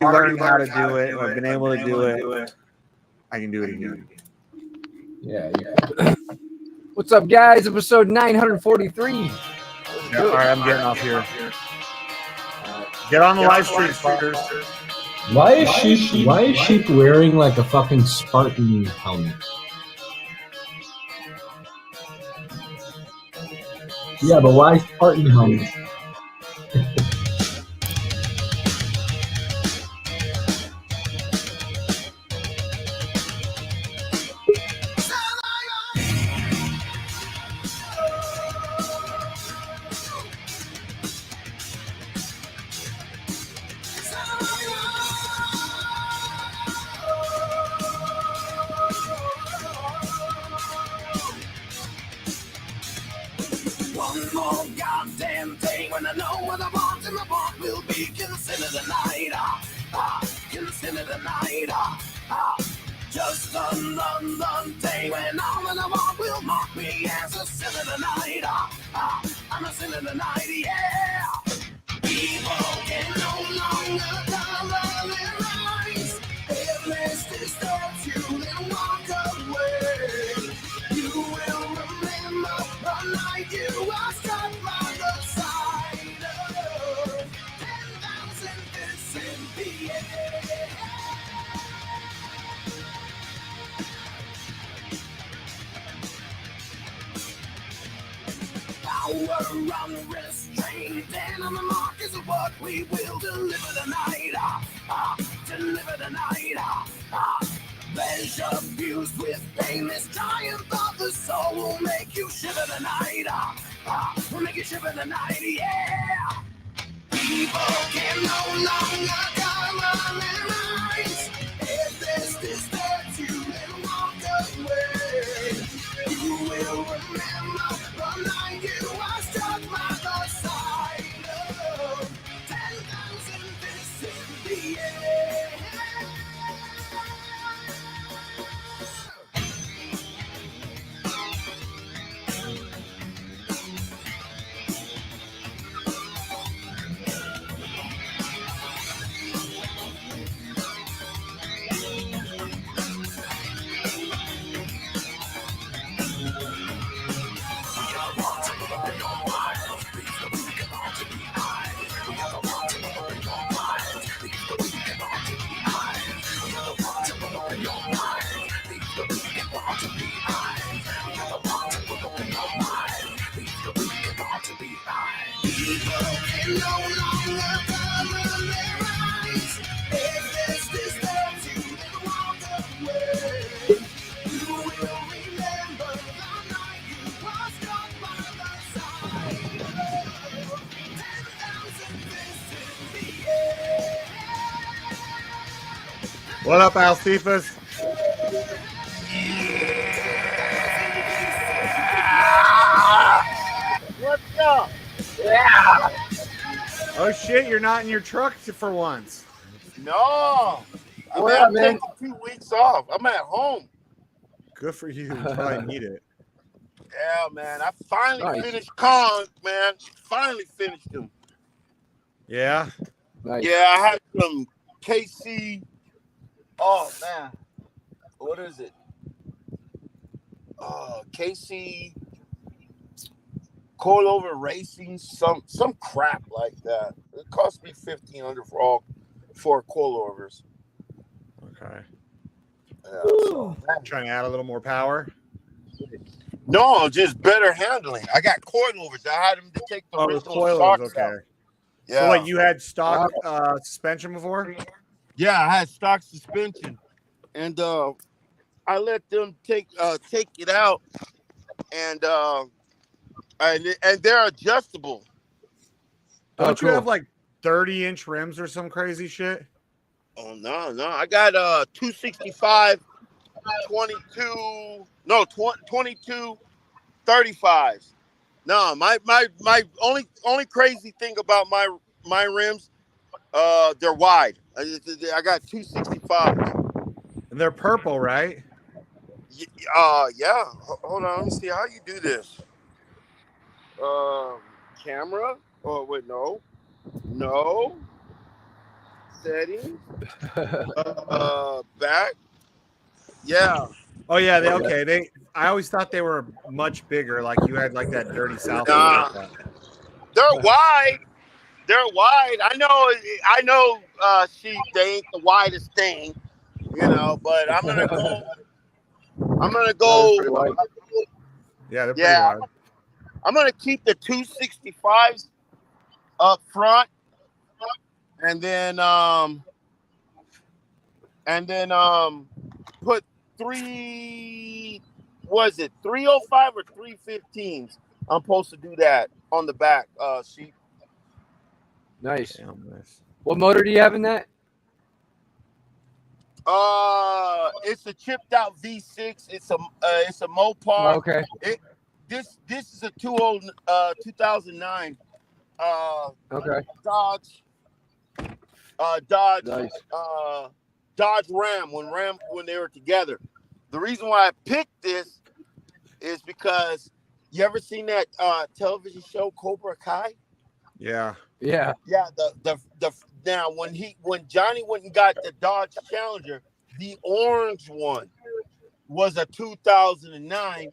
learned how to do it. I've been able to do it. I can do it again. Yeah. What's up, guys? Episode 943. Yeah, all right, I'm getting off here. Get on the live stream, fuckers. Why is Sheep wearing like a fucking Spartan helmet? Yeah, but why Spartan helmet? One more goddamn day when I know what I want and my want will be. Consider the night, consider the night, just another day when all that I want will mock me as a sin of the night, I'm a sin of the night, yeah. Evil can no longer cover their eyes. If this disturbs you, then walk away. You will remember the night you were struck by the side of 10,000 fists in the air. Power unrestrained, and on the mark is what we will deliver the night, deliver the night, pleasure abused with pain, this triumph of the soul will make you shiver the night, will make you shiver the night, yeah. People can no longer cover their eyes. If this disturbs you, then walk away. You will remember the night you were struck by the side of 10,000 fists in the air. People can no longer cover their eyes. If this disturbs you, then walk away. You will remember the night you were struck by the side of 10,000 fists in the air. What up, Alcifas? What's up? Yeah. Oh shit, you're not in your truck for once. No. Where I'm at, man? taking 2 weeks off. I'm at home. Good for you. You probably need it. Yeah, man. I finally Nice. finished Kong, man. Finally finished him. Yeah. Nice. Yeah, I had some KC. Oh, man. What is it? KC coilover racing, some crap like that. It cost me $1,500 for all 4 coilovers. Okay. Yeah, so, Trying to add a little more power. no, just better handling. I got coilovers. I had them to take the Oh, the original coilers, shocks okay. out. Yeah. So what, you had stock suspension before? Yeah, I had stock suspension, and I let them take it out, and they're adjustable. Don't you cool. have like 30-inch rims or some crazy shit? Oh no, I got 265, 22, no 22, 35s. No, my only crazy thing about my rims, they're wide. I got 265s. And they're purple, right? Yeah. Hold on, let me see how you do this. Camera? Oh wait, no. settings. Back. Yeah. Oh yeah, I always thought they were much bigger. Like you had like that Dirty South. They're wide. They're wide. I know. Sheep. They ain't the widest thing, But I'm gonna go. Pretty wide. Yeah, they're pretty wide. I'm gonna keep the 265s up front, and then put 305 or 315s. I'm supposed to do that on the back. Sheep. Nice. Damn, nice. What motor do you have in that? It's a chipped out V6. It's a Mopar. Oh, okay. This is a 2009 Okay. Dodge Nice. Dodge Ram when they were together. The reason why I picked this is because you ever seen that television show Cobra Kai? Yeah. Yeah. Yeah, now when Johnny went and got the Dodge Challenger, the orange one was a 2009,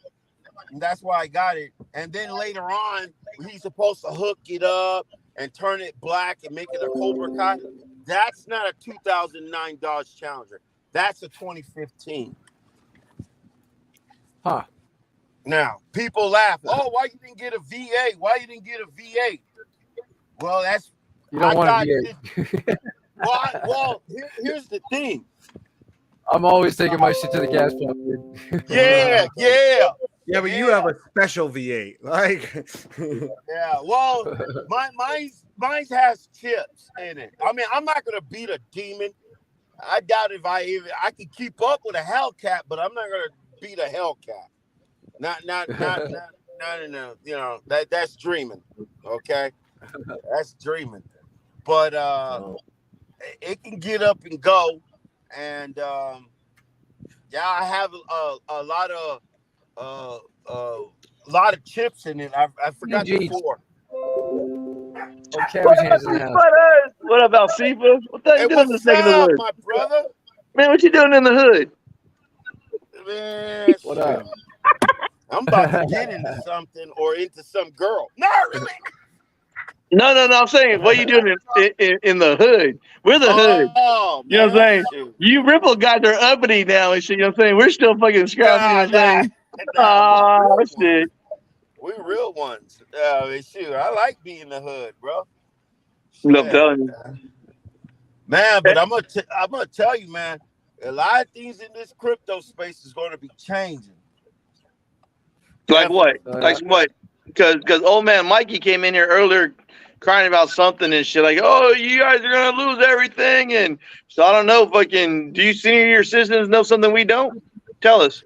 and that's why I got it. And then later on, he's supposed to hook it up and turn it black and make it a Cobra Kai. That's not a 2009 Dodge Challenger. That's a 2015. Huh. Now, people laugh. Oh, why you didn't get a V8? Why you didn't get a V8? Well, that's You don't want to be. Well, here's the thing. I'm always taking my shit to the gas pump, dude. Yeah. Yeah, but you have a special V8. Like Yeah, well, mine has chips in it. I mean, I'm not gonna beat a demon. I doubt if I can keep up with a Hellcat, but I'm not gonna beat a Hellcat. Not that's dreaming. Okay, that's dreaming. But it can get up and go, and I have a lot of chips in it. I forgot the four. Okay, hands in the house. What about Sifa? What the hell you doing in this neck of the Up, woods? my brother? Man, what you doing in the hood? Man, What up? I'm about to get into something or into some girl. Not really. No. I'm saying, what are you doing in the hood? We're the hood. Oh, You know what I'm saying? shoot. You Ripple got their uppity now and shit. You know what I'm saying? We're still fucking scrappy. You know what I'm saying? Oh, shit. We real ones. Shoot, I like being the hood, bro. I'm telling you. Man, but I'm gonna tell you, man, a lot of things in this crypto space is going to be changing. Like what? Like what? Because old man Mikey came in here earlier crying about something and shit. Like, oh, you guys are going to lose everything. And so I don't know, fucking, do you see your citizens know something we don't? Tell us.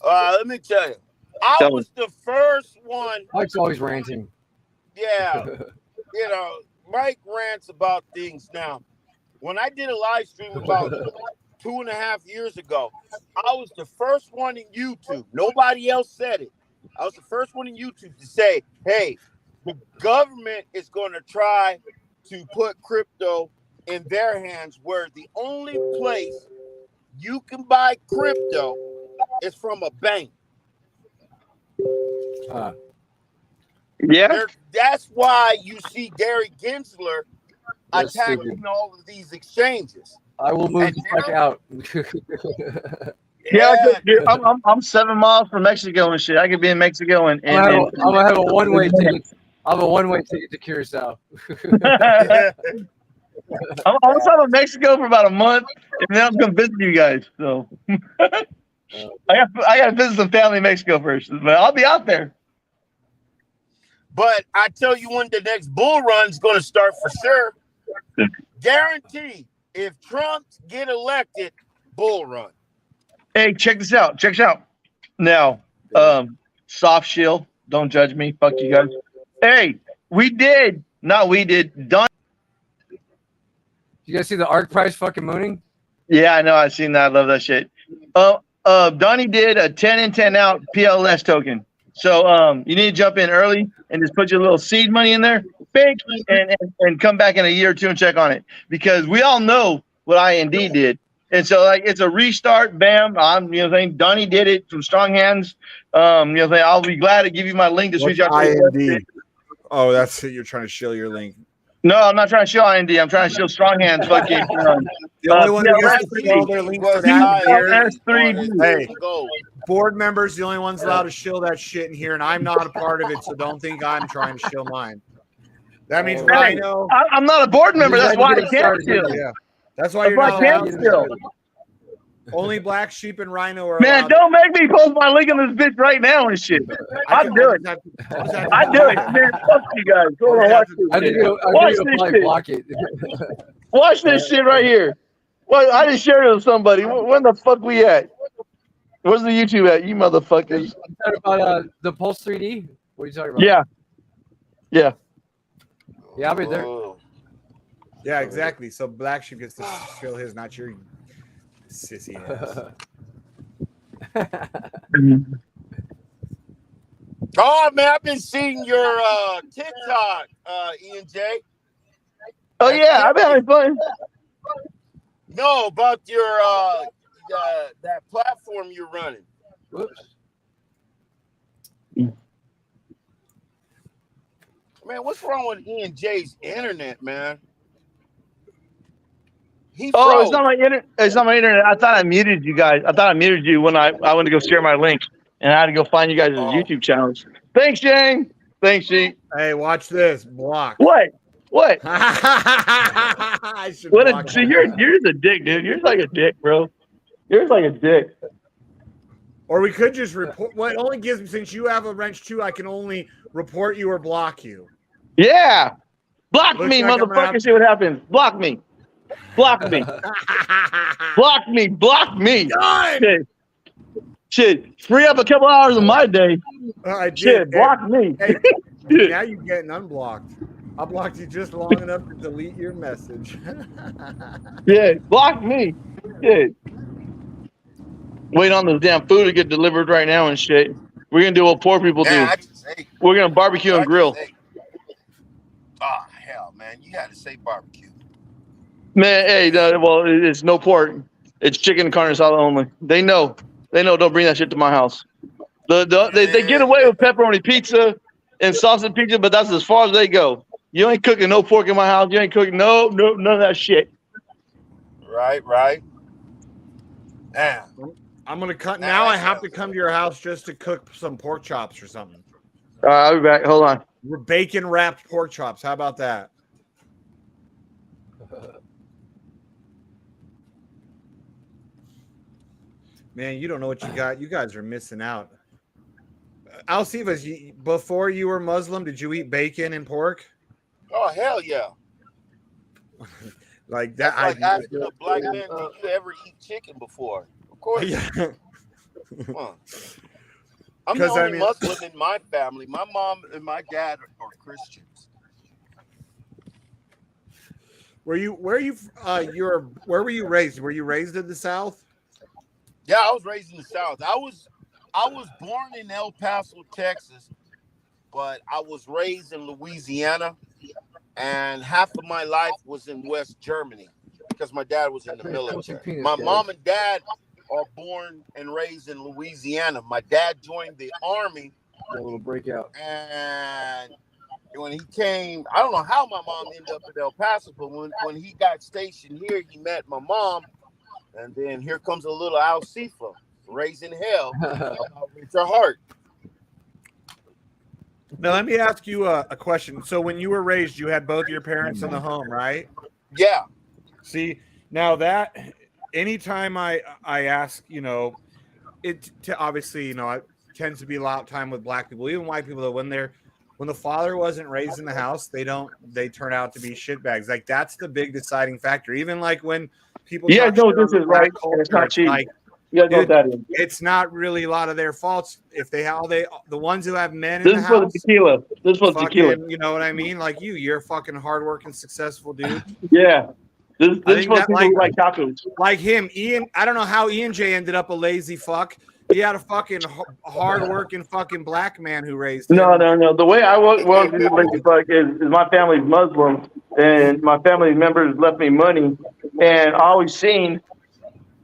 Let me tell you. I was the first one. Mike's always ranting. Yeah. Mike rants about things now. When I did a live stream about 2.5 years ago, I was the first one in YouTube. Nobody else said it. I was the first one in YouTube to say, hey, the government is going to try to put crypto in their hands, where the only place you can buy crypto is from a bank. Yeah. That's why you see Gary Gensler attacking all of these exchanges. I will move the fuck out. Yeah, dude, I'm 7 miles from Mexico and shit. I could be in Mexico and I'm gonna have a one-way ticket. I have a one-way ticket to Curacao. I'm outside of Mexico for about a month, and then I'm gonna visit you guys. So I got to visit some family in Mexico first, but I'll be out there. But I tell you, when the next bull run's going to start for sure, guaranteed. If Trump get elected, bull run. Hey, check this out. Check this out. Now, soft shield. Don't judge me. Fuck you guys. Hey, Don. You guys see the ARC price fucking mooning? Yeah, I know. I've seen that. I love that shit. Donnie did a 10 in 10 out PLS token. So you need to jump in early and just put your little seed money in there fake and come back in a year or two and check on it, because we all know what IND did. And so, like, it's a restart. Bam. I'm, you know, saying Donnie did it from Strong Hands. You know, saying I'll be glad to give you my link to What's screenshot. IND? Oh, that's it. You're trying to shill your link. No, I'm not trying to show IND. I'm trying to show Strong Hands. Fucking. The only one that gets to shill their link for that here. Hey, board members, the only ones allowed to shill that shit in here, and I'm not a part of it, so don't think I'm trying to shill mine. That means Rhino. I'm not a board member. That's why I can't shill. Yeah, that's why you're not allowed to shill. Only Black Sheep and Rhino are. Man, don't make me post my link on this bitch right now and shit. I'll do it. I do it. Man, fuck you guys. Go on, watch this shit. Watch this shit. Block it. Watch this shit right here. Well, I just shared it with somebody. Where the fuck we at? Where's the YouTube at? You motherfuckers. You talking about the Pulse 3D? What are you talking about? Yeah. Yeah. Yeah, I'll be there. Yeah, exactly. So Black Sheep gets to shill his, not your sissy ass. Oh man, I've been seeing your TikTok, ENJ. Oh yeah, I've been having fun. No, about your that platform you're running. Whoops. Man, what's wrong with ENJ's internet, man? He Oh, froze. it's not my internet. It's not my internet. I thought I muted you guys. I thought I muted you when I went to go share my link, and I had to go find you guys' YouTube channels. Thanks, Shane. Thanks, Sheep. Hey, watch this. Block. What? What? I should What? block See, him. you're the dick, dude. You're like a dick, bro. You're like a dick. Or we could just report. Well, it only gives me, since you have a wrench too, I can only report you or block you. Yeah. Block Looks me, like I'm motherfucker. gonna See what happens. Block me. Block me. Block me. Block me. Done. Shit. Free up a couple hours of my day. I did. Shit. Block me. Hey, now you're getting unblocked. I blocked you just long enough to delete your message. Yeah. Block me. Shit. Wait on this damn food to get delivered right now and shit. We're gonna do what poor people do. We're gonna barbecue and grill. Oh hell, man! You got to say barbecue. Man, hey, well, it's no pork. It's chicken and carne asada only. They know. Don't bring that shit to my house. They get away with pepperoni pizza and sausage pizza, but that's as far as they go. You ain't cooking no pork in my house. You ain't cooking no none of that shit. Right. Damn. I'm gonna cut now. I have to come to your house just to cook some pork chops or something. I'll be back. Hold on. We're bacon wrapped pork chops. How about that? Man, you don't know what you got. You guys are missing out. Alcivas, before you were Muslim, did you eat bacon and pork? Oh hell yeah! Like that? That's like asking a black man, did you ever eat chicken before? Of course. Yeah. I'm the only Muslim in my family. My mom and my dad are Christians. Where were you raised? Were you raised in the South? Yeah, I was raised in the South. I was born in El Paso, Texas, but I was raised in Louisiana, and half of my life was in West Germany because my dad was in the military. My mom and dad are born and raised in Louisiana. My dad joined the Army. A little breakout. And when he came, I don't know how my mom ended up at El Paso, but when he got stationed here, he met my mom. And then here comes a little Alcifa, raising hell. It's her heart. Now, let me ask you a question. So when you were raised, you had both your parents in the home, right? Yeah. See, now that anytime I ask, it obviously, it tends to be a lot of time with black people, even white people, that when the father wasn't raised in the house, they turn out to be shitbags. Like that's the big deciding factor. Even like when people, this is right. Culture, it's not cheap. Like, it's not really a lot of their faults if the ones who have men in this the is house. For the tequila. This is for the tequila. You know what I mean? Like you're a fucking hardworking, successful dude. Yeah. This is for people who like tacos. Like him, Ian. I don't know how Ian J ended up a lazy fuck He had a fucking hard-working fucking black man who raised him. No. The way I was is my family's Muslim, and my family members left me money, and I always seen,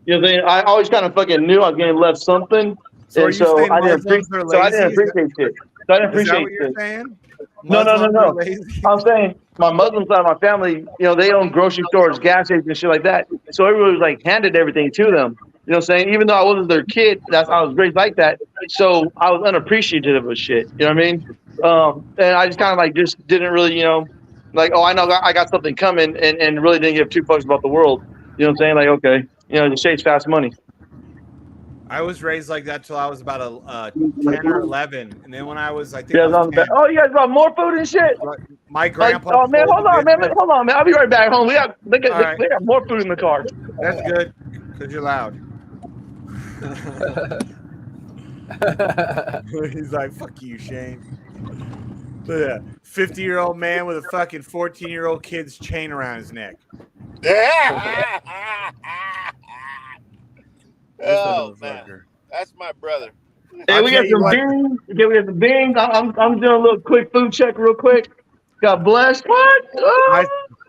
I always kind of fucking knew I was getting left something, So and so I didn't appreciate it. So I didn't appreciate it. Is that what you're saying? No. Muslims are lazy? I'm saying my Muslim side of my family, they own grocery stores, gas stations, and shit like that. So everybody was like handed everything to them. You know what I'm saying? Even though I wasn't their kid, I was raised like that. So I was unappreciative of shit. You know what I mean? And I just kind of like just didn't really, like, oh, I know I got something coming, and really didn't give two fucks about the world. You know what I'm saying? Like, okay, the chase fast money. I was raised like that till I was about 10 or 11, and then when I was, I think, Yeah, I was 10, oh, you guys brought more food and shit. my grandpa. Oh man, hold on, man. I'll be right back home. They got more food in the car. That's good, because you're loud. He's like, fuck you, Shane. Look at that 50-year-old man with a fucking 14-year-old kid's chain around his neck. Oh man, that's my brother. Hey, we got some beans. Okay, we got some beans. I'm doing a little quick food check real quick. God bless. What? Oh.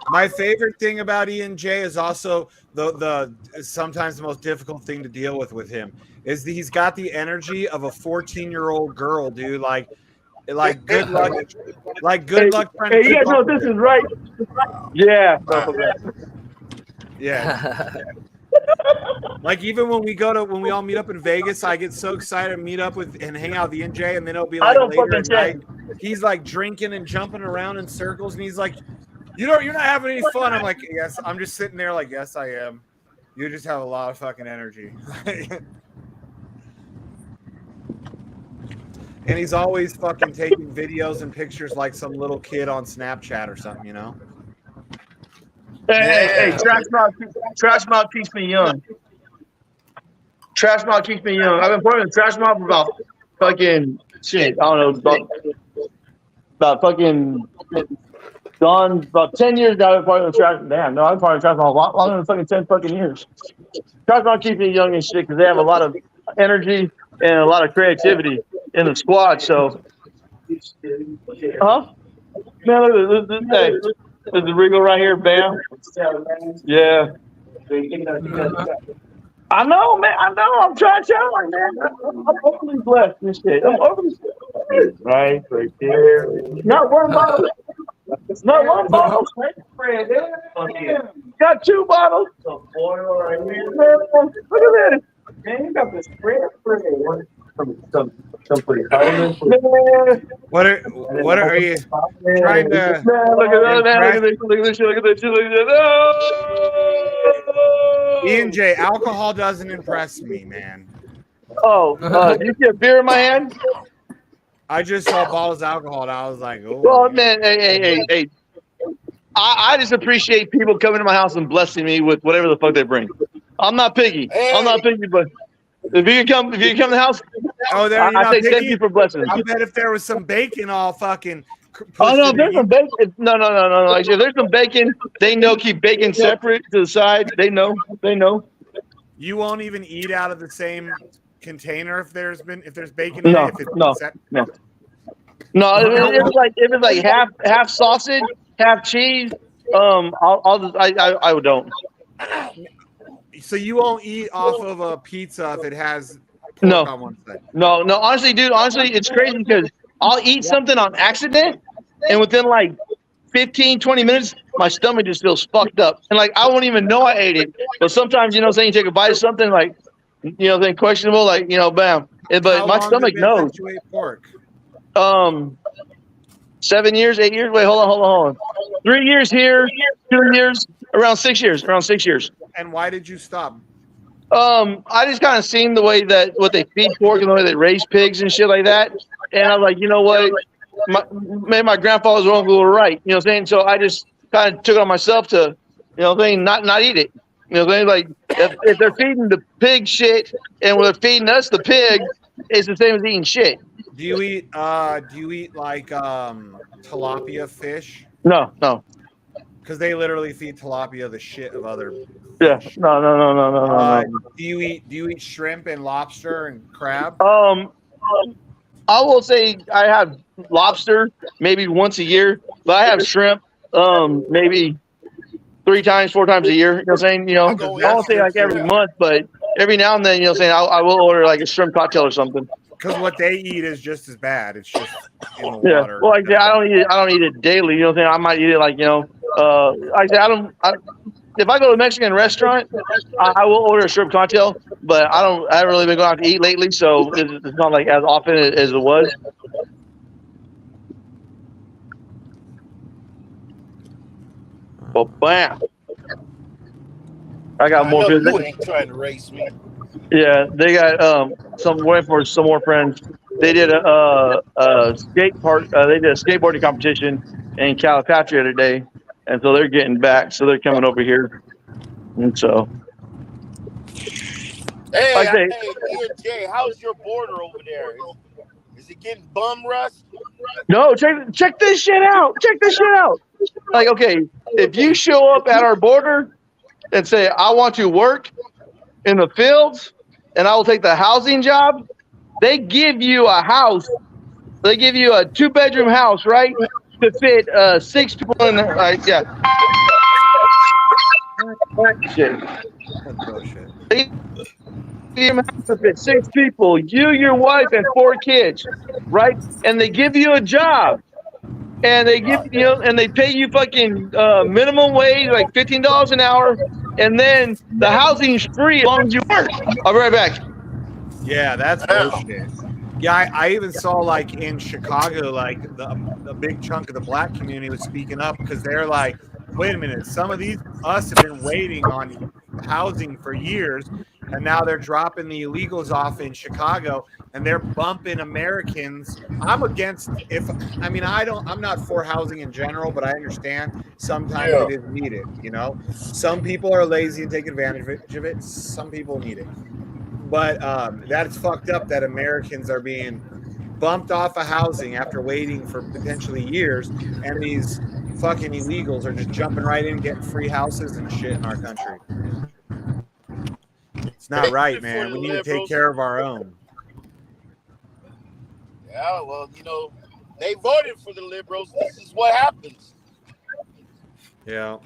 My favorite thing about ENJ is also the sometimes the most difficult thing to deal with him is that he's got the energy of a 14-year-old girl, dude. Like good luck, Hey, you guys know this is right. Yeah. Yeah. Like even when we all meet up in Vegas, I get so excited to meet up with and hang out with the NJ, and then it'll be like later at night. He's like drinking and jumping around in circles, and he's like, you're not having any fun. I'm like, yes, I'm just sitting there like, yes, I am. You just have a lot of fucking energy. And he's always fucking taking videos and pictures like some little kid on Snapchat or something, you know? Hey, trash mouth keeps me young. Trash mouth keeps me young. I've been playing with trash mouth for about fucking shit. I don't know, about fucking gone about 10 years now. I've been playing with trash. Damn, no, I've been playing with trash mouth a lot longer than fucking 10 fucking years. Trash mouth keeps me young and shit because they have a lot of energy and a lot of creativity in the squad. So, man, look at this. Hey. There's the Regal right here, bam. Yeah. I know, man. I know. I'm trying to tell you, man. I'm overly blessed this shit. I'm overly blessed. Right there. Not one bottle. Not one bottle. Got two bottles. Look at that. Man, you got this spray. What are you trying to? Look at that! Look at this! Oh! ENJ, alcohol doesn't impress me, man. Oh, you see a beer in my hand? I just saw bottles of alcohol and I was like, oh. Well, man, hey. I just appreciate people coming to my house and blessing me with whatever the fuck they bring. I'm not picky. I'm not picky, but if you come to the house, I say thank you for blessing. I bet if there was some bacon all fucking. Oh no, there's some bacon. No. Like if there's some bacon, they know keep bacon separate to the side. They know. You won't even eat out of the same container if there's bacon in it. No. If it's like half sausage, half cheese. I don't. So you won't eat off of a pizza if it has pork on one side? No. Honestly, dude. It's crazy because I'll eat something on accident, and within like 15, 20 minutes, my stomach just feels fucked up. And like I won't even know I ate it. But sometimes, you take a bite of something like, questionable, like, bam. But my stomach knows. You ate pork? 7 years, 8 years. Wait, hold on. 3 years here, 2 years, around 6 years. And why did you stop? I just kind of seen the way that what they feed pork and the way they raise pigs and shit like that. And I was like, you know what? Maybe my grandfather's uncle were right. You know what I'm saying? So I just kind of took it on myself to, not eat it. You know what I'm saying? Like if they're feeding the pig shit and when they're feeding us the pig, it's the same as eating shit. Do you eat like tilapia fish? No. because they literally feed tilapia the shit of other Yeah. fish. No. Do you eat shrimp and lobster and crab? I will say I have lobster maybe once a year, but I have shrimp maybe 4 times a year. You know what I'm saying? You know, I I go won't say like every month, but every now and then, you know what I'm saying? I will order like a shrimp cocktail or something. Because what they eat is just as bad. It's just in the Yeah. water. Well, like I said, I don't eat it daily. You know what I'm saying? I might eat it like, you know, like I said, if I go to a Mexican restaurant, I will order a shrimp cocktail, but I haven't really been going out to eat lately, so it's not like as often as it was. But bam, I got I more know food. you ain't trying to race me. Yeah, they got went for some more friends. They did a skate park. They did a skateboarding competition in Calipatria today, and so they're getting back. So they're coming over here, and so Hey, like they Ian J, how's your border over there? Is it getting bum rust? no check this shit out. Check this shit out. Like okay, if you show up at our border and say I want to work in the fields and I will take the housing job, they give you a house. They give you a 2-bedroom house, right, to fit 6 people in there. Yeah. Shit. Bullshit. They give you a house to fit 6 people, you, your wife, and 4 kids, right? And they give you a job. And they give and they pay you fucking minimum wage, like $15 an hour, and then the housing's free as long as you work. I'll be right back. Yeah, that's bullshit. Yeah, I even saw like in Chicago, like a big chunk of the black community was speaking up because they're like, wait a minute, some of us have been waiting on housing for years, and now they're dropping the illegals off in Chicago and they're bumping Americans. I'm not for housing in general, but I understand sometimes it is needed, you know. Some people are lazy and take advantage of it. Some people need it. But that's fucked up that Americans are being bumped off of housing after waiting for potentially years, and these fucking illegals are just jumping right in, getting free houses and shit in our country. It's not right, man. We need to take care of our own. Yeah, well, you know, they voted for the liberals. This is what happens. Yeah.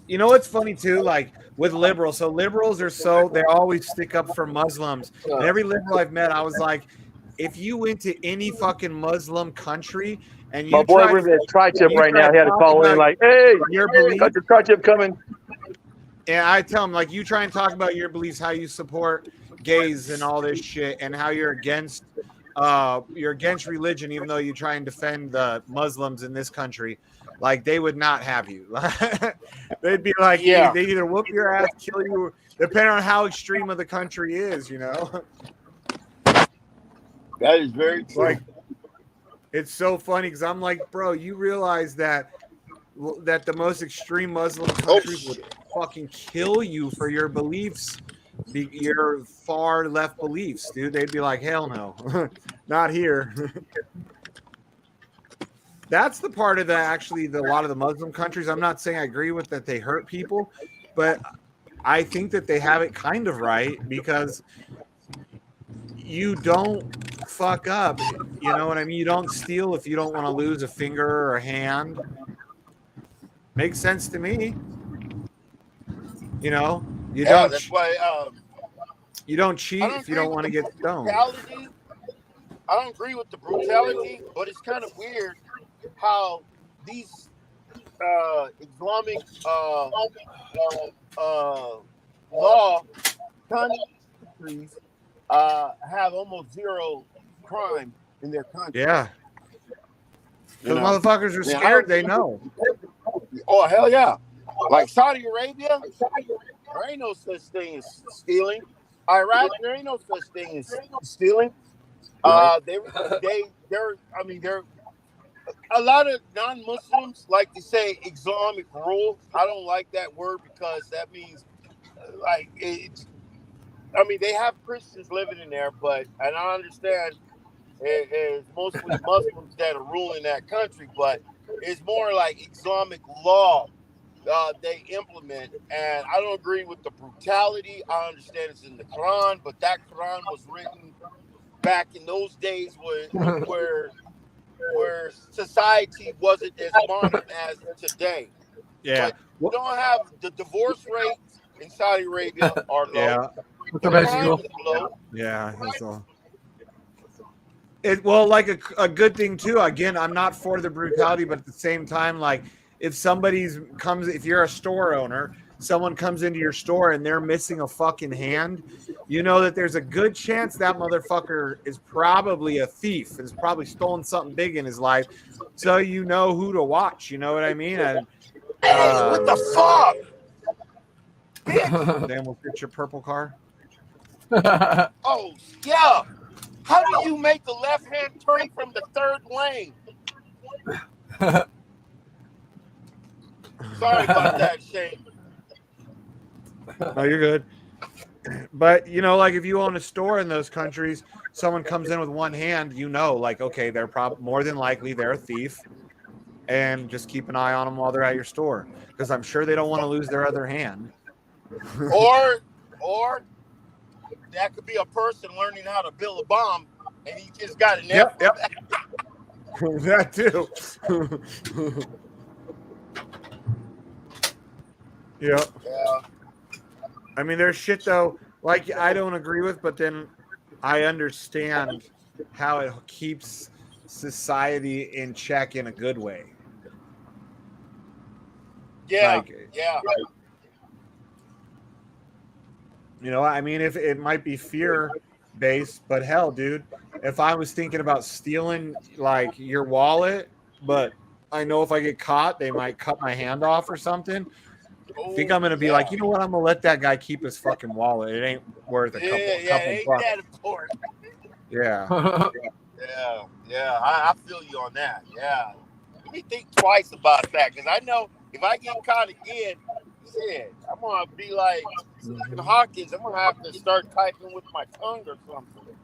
You know what's funny too? Like with liberals, so liberals are they always stick up for Muslims. And every liberal I've met, I was like, if you went to any fucking Muslim country and you My boy with his tri-tip right now, he had to call in like, hey, your beliefs, got your tri-tip coming. And I tell him, like, you try and talk about your beliefs, how you support gays and all this shit, and how you're against religion, even though you try and defend the Muslims in this country. Like, they would not have you. They'd be like, they either whoop your ass, kill you, depending on how extreme of the country is, you know? That is very true. Like, it's so funny because I'm like, bro, you realize that the most extreme Muslim countries would fucking kill you for your beliefs, your far left beliefs, dude. They'd be like, hell no, not here. That's the part of a lot of the Muslim countries. I'm not saying I agree with that they hurt people, but I think that they have it kind of right because you don't fuck up. You know what I mean? You don't steal if you don't want to lose a finger or a hand. Makes sense to me. You know, don't. That's why you don't cheat if you don't want to get stoned. I don't agree with the brutality, but it's kind of weird how these Islamic law countries have almost zero crime in their country. Yeah. Because motherfuckers are scared, they know. Oh, hell yeah. Like Saudi Arabia, there ain't no such thing as stealing. Iraq, there ain't no such thing as stealing. They're a lot of non-Muslims like to say Islamic rule. I don't like that word because that means they have Christians living in there, and I understand it's mostly Muslims that are ruling that country, but is more like Islamic law they implement, and I don't agree with the brutality. I understand it's in the Quran, but that Quran was written back in those days where society wasn't as modern as today. Yeah. But you don't have the divorce rates in Saudi Arabia are low. Yeah. The crime is low. Yeah. That's all. Well, like a good thing too. Again, I'm not for the brutality, but at the same time, like if if you're a store owner, someone comes into your store and they're missing a fucking hand, you know that there's a good chance that motherfucker is probably a thief and has probably stolen something big in his life. So you know who to watch. You know what I mean? And Hey, what the fuck? then we'll get your purple car. Oh yeah. How do you make the left-hand turn from the third lane? Sorry about that, Shane. No, you're good. But you know, like if you own a store in those countries, someone comes in with one hand, you know, like okay, they're more than likely they're a thief, and just keep an eye on them while they're at your store because I'm sure they don't want to lose their other hand. or that could be a person learning how to build a bomb, and he just got an Yep. That too. Yep. Yeah. I mean, there's shit though, like I don't agree with, but then I understand how it keeps society in check in a good way. Yeah. Like, Yeah. you know, I mean, if it might be fear based, but hell, dude, if I was thinking about stealing like your wallet, but I know if I get caught, they might cut my hand off or something. I think I'm gonna be like, you know what? I'm gonna let that guy keep his fucking wallet. It ain't worth a couple ain't bucks. that important? Yeah. Yeah. I feel you on that. Yeah. Let me think twice about that, because I know if I get caught again, shit, I'm gonna be like Stephen Hawkins. I'm gonna have to start typing with my tongue or something.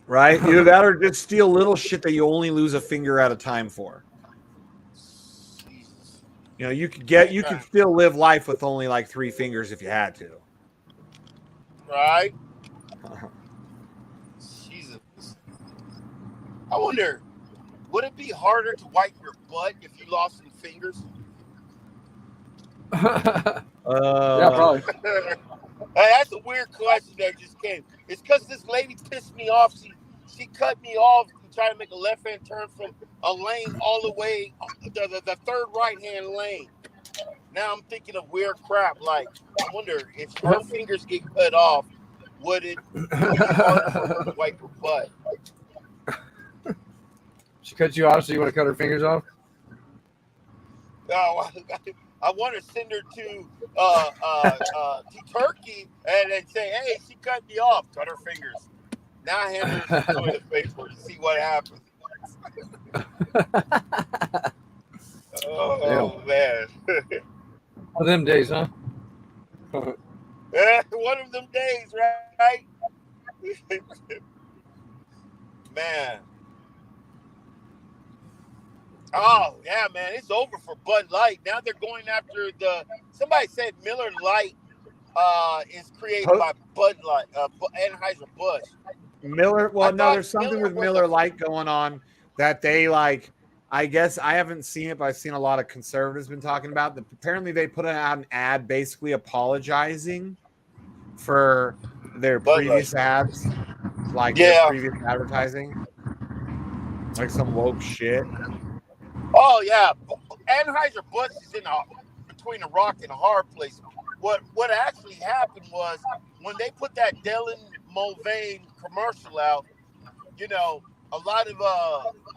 Right? Either that or just steal little shit that you only lose a finger at a time for. Jesus. You know, you could still live life with only like 3 fingers if you had to. Right? Jesus. I wonder, would it be harder to wipe your butt if you lost some fingers? Yeah, probably. Hey, that's a weird question that just came. It's because this lady pissed me off. She cut me off trying to make a left-hand turn from a lane all the way, the third right-hand lane. Now I'm thinking of weird crap. Like, I wonder if her fingers get cut off, would it be harder for her to wipe her butt? She cut you off, so you want to cut her fingers off? No, I want to send her to Turkey and then say, hey, she cut me off. Cut her fingers. Now I hand her some toilet paper to see what happens. Oh, man. One of them days, huh? One of them days, right? Man. Oh, yeah, man. It's over for Bud Light. Now they're going after somebody said Miller Lite is created by Bud Light, Anheuser-Busch. Miller, well, no, there's something with Miller Lite going on that they like. I guess I haven't seen it, but I've seen a lot of conservatives been talking about that. Apparently, they put out an ad basically apologizing for their previous ads, like their previous advertising, like some woke shit. Oh yeah, Anheuser-Busch is between a rock and a hard place. What actually happened was when they put that Dylan Mulvaney commercial out, you know, a lot of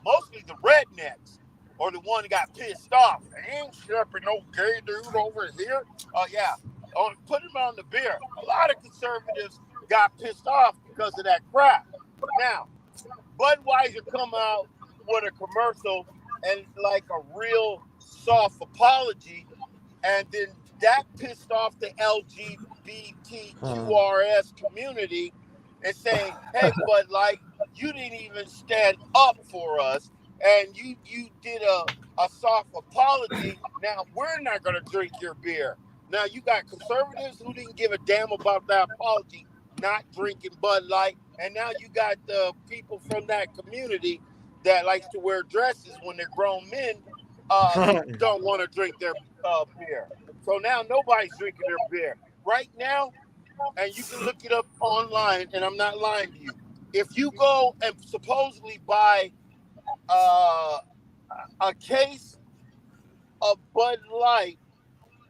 mostly the rednecks or the one that got pissed off. I ain't shipping no gay dude over here. Oh yeah, put him on the beer. A lot of conservatives got pissed off because of that crap. Now, Budweiser come out with a commercial and like a real soft apology, and then that pissed off the LGBTQRS community and saying, hey, Bud Light, you didn't even stand up for us, and you did a soft apology. Now we're not going to drink your beer. Now you got conservatives who didn't give a damn about that apology, not drinking Bud Light, and now you got the people from that community that likes to wear dresses when they're grown men, don't want to drink their beer. So now nobody's drinking their beer right now, and you can look it up online. And I'm not lying to you. If you go and supposedly buy a case of Bud Light,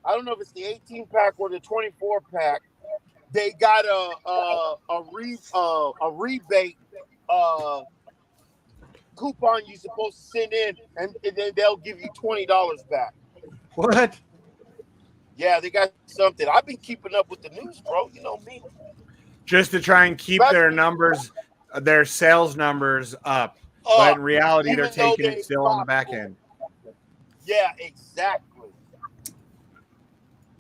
I don't know if it's the 18 pack or the 24 pack. They got a rebate coupon you're supposed to send in, and then they'll give you $20 back. What? Yeah, they got something. I've been keeping up with the news, bro. You know me. Just to try and keep their numbers, their sales numbers up. But in reality, they're taking it still on the back end. Yeah, exactly.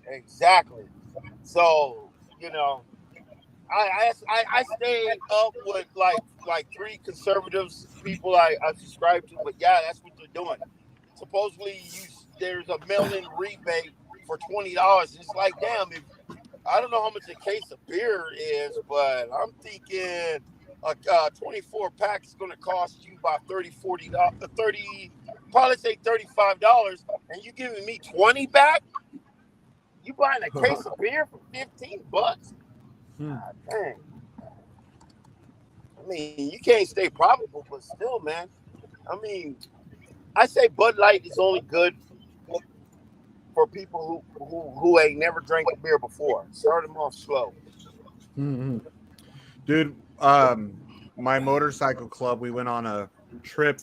Exactly. So, you know, I stay up with like 3 conservatives people I subscribe to, but yeah, that's what they're doing. Supposedly there's a mail-in rebate for $20. It's like, damn, I don't know how much a case of beer is, but I'm thinking a 24 pack is going to cost you about $30, probably say $35, and you giving me 20 back? You buying a case of beer for $15? God, dang. I mean, you can't stay profitable, but still, man. I mean, I say Bud Light is only good for people who ain't never drank a beer before. Start them off slow. Mm-hmm. Dude, my motorcycle club, we went on a trip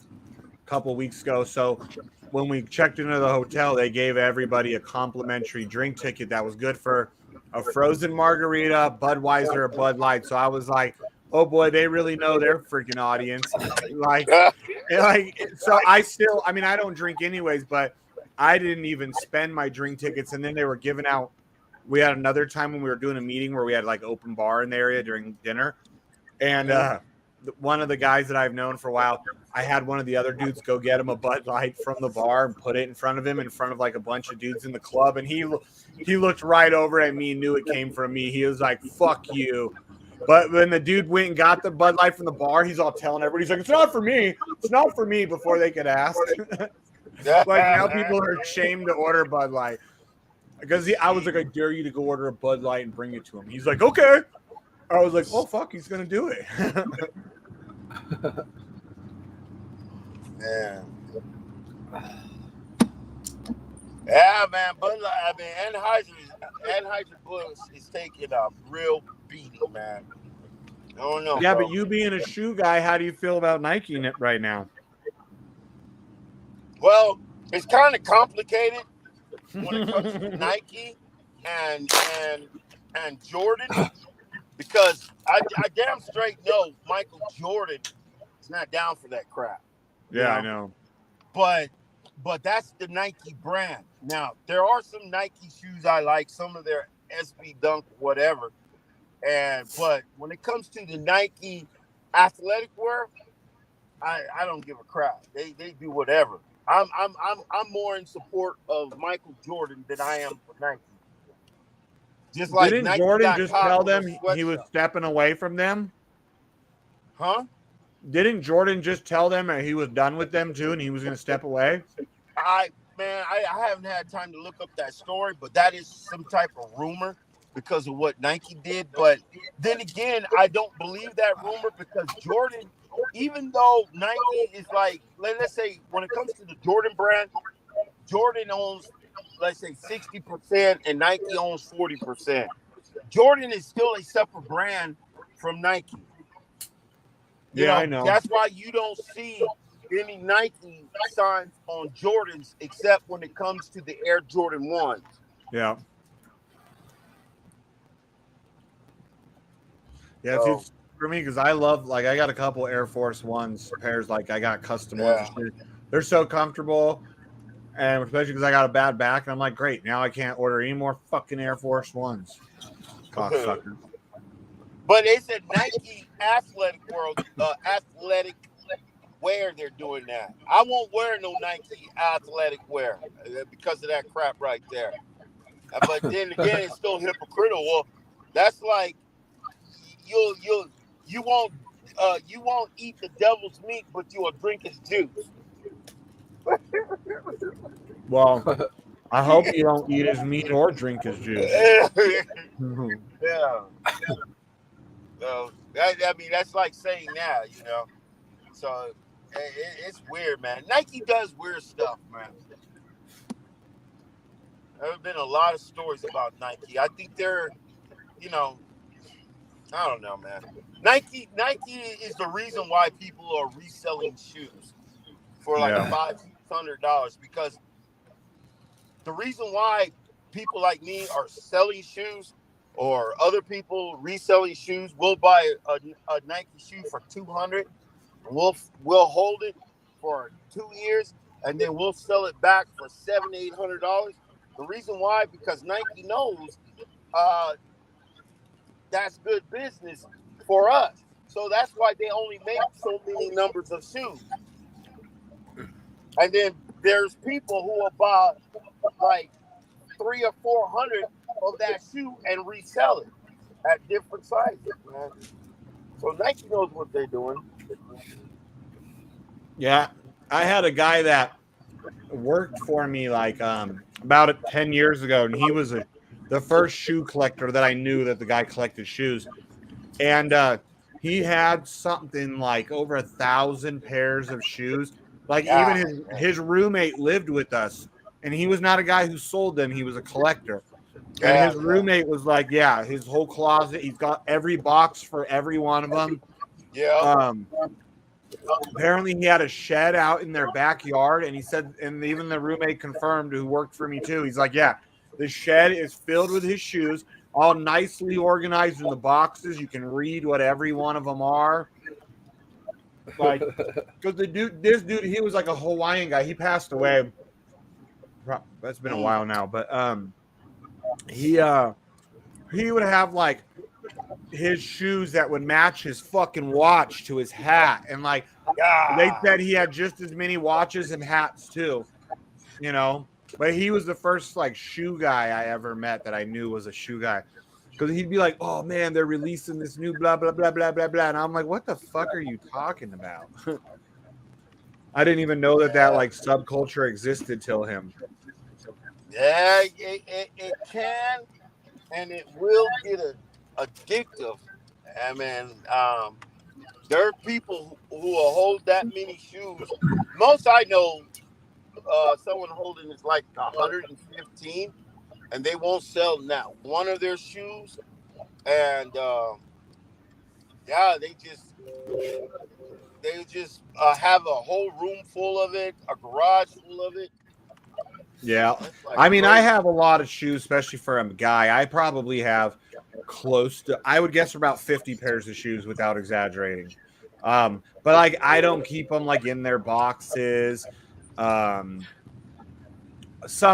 a couple weeks ago. So when we checked into the hotel, they gave everybody a complimentary drink ticket that was good for a frozen margarita, Budweiser, or Bud Light. So I was like, oh boy, they really know their freaking audience. So I mean, I don't drink anyways, but I didn't even spend my drink tickets. And then they were giving out, we had another time when we were doing a meeting where we had like open bar in the area during dinner. And one of the guys that I've known for a while, I had one of the other dudes go get him a Bud Light from the bar and put it in front of him, in front of like a bunch of dudes in the club. And he looked right over at me and knew it came from me. He was like, fuck you. But when the dude went and got the Bud Light from the bar, he's all telling everybody, he's like, it's not for me. It's not for me, before they could ask. Like now people are ashamed to order Bud Light. Because I was like, I dare you to go order a Bud Light and bring it to him. He's like, okay. I was like, oh, fuck, he's going to do it. Yeah. Yeah, man. Bud Light, I mean, Anheuser-Busch is taking a real beating, man. I don't know. Yeah, bro. but you being a shoe guy, how do you feel about Nike in it right now? Well, it's kind of complicated when it comes to Nike and Jordan, because I damn straight know Michael Jordan is not down for that crap. Yeah, I know. But that's the Nike brand. Now, there are some Nike shoes I like, some of their SB Dunk, whatever. But when it comes to the Nike athletic wear, I don't give a crap. They do whatever. I'm more in support of Michael Jordan than I am for Nike. Just like Didn't Nike Jordan got just caught tell with a them he was sweatshop. stepping away from them? Huh? Didn't Jordan just tell them that he was done with them too and he was going to step away? I haven't had time to look up that story, but that is some type of rumor because of what Nike did. But then again, I don't believe that rumor because Jordan, even though Nike is like, let's say when it comes to the Jordan brand, Jordan owns, let's say 60% and Nike owns 40%. Jordan is still a separate brand from Nike. I know. That's why you don't see any Nike signs on Jordans except when it comes to the Air Jordan 1s. Yeah. Yeah, So, it's for me because I love, like, I got a couple Air Force Ones pairs, like I got custom ones and shit. They're so comfortable, and especially because I got a bad back, and I'm like, great, now I can't order any more fucking Air Force Ones. Cocksucker. But it's a Nike athletic where they're doing that. I won't wear no Nike athletic wear because of that crap right there. But then again, it's still hypocritical. Well, that's like you won't eat the devil's meat, but you will drink his juice. Well, I hope you don't eat his meat or drink his juice. Yeah. So I mean, that's like saying that, you know. So it's weird, man. Nike does weird stuff, man. There's been a lot of stories about Nike. I think they're, you know, I don't know, man. Nike is the reason why people are reselling shoes for like $500-$600 because the reason why people like me are selling shoes or other people reselling shoes, we'll buy a Nike shoe for $200. We'll hold it for 2 years and then we'll sell it back for $700-$800. The reason why, because Nike knows that's good business for us. So that's why they only make so many numbers of shoes. And then there's people who will buy like 300 or 400 of that shoe and resell it at different sizes, man. So Nike knows what they're doing. Yeah, I had a guy that worked for me like about 10 years ago, and he was the first shoe collector that I knew that the guy collected shoes, and he had something like over 1,000 pairs of shoes. Like even his roommate lived with us, and he was not a guy who sold them; he was a collector. And his roommate was like, "Yeah, his whole closet. He's got every box for every one of them." Yeah. Apparently he had a shed out in their backyard, and he said, and even the roommate confirmed, who worked for me too, he's like, yeah, the shed is filled with his shoes, all nicely organized in the boxes. You can read what every one of them are. Like, because this dude, he was like a Hawaiian guy. He passed away. That's been a while now, but he would have like his shoes that would match his fucking watch to his hat, and like they said he had just as many watches and hats too, you know. But he was the first like shoe guy I ever met that I knew was a shoe guy, because he'd be like, "Oh man, they're releasing this new blah blah blah blah blah blah," and I'm like, "What the fuck are you talking about?" I didn't even know that like subculture existed till him. Yeah, it can, and it will get addictive. I mean, there are people who will hold that many shoes. Most I know, someone holding is like 115, and they won't sell now one of their shoes. And they just have a whole room full of it, a garage full of it. Yeah, like I mean, crazy. I have a lot of shoes, especially for a guy. I probably have close to, I would guess, about 50 pairs of shoes without exaggerating. But like, I don't keep them like in their boxes. Some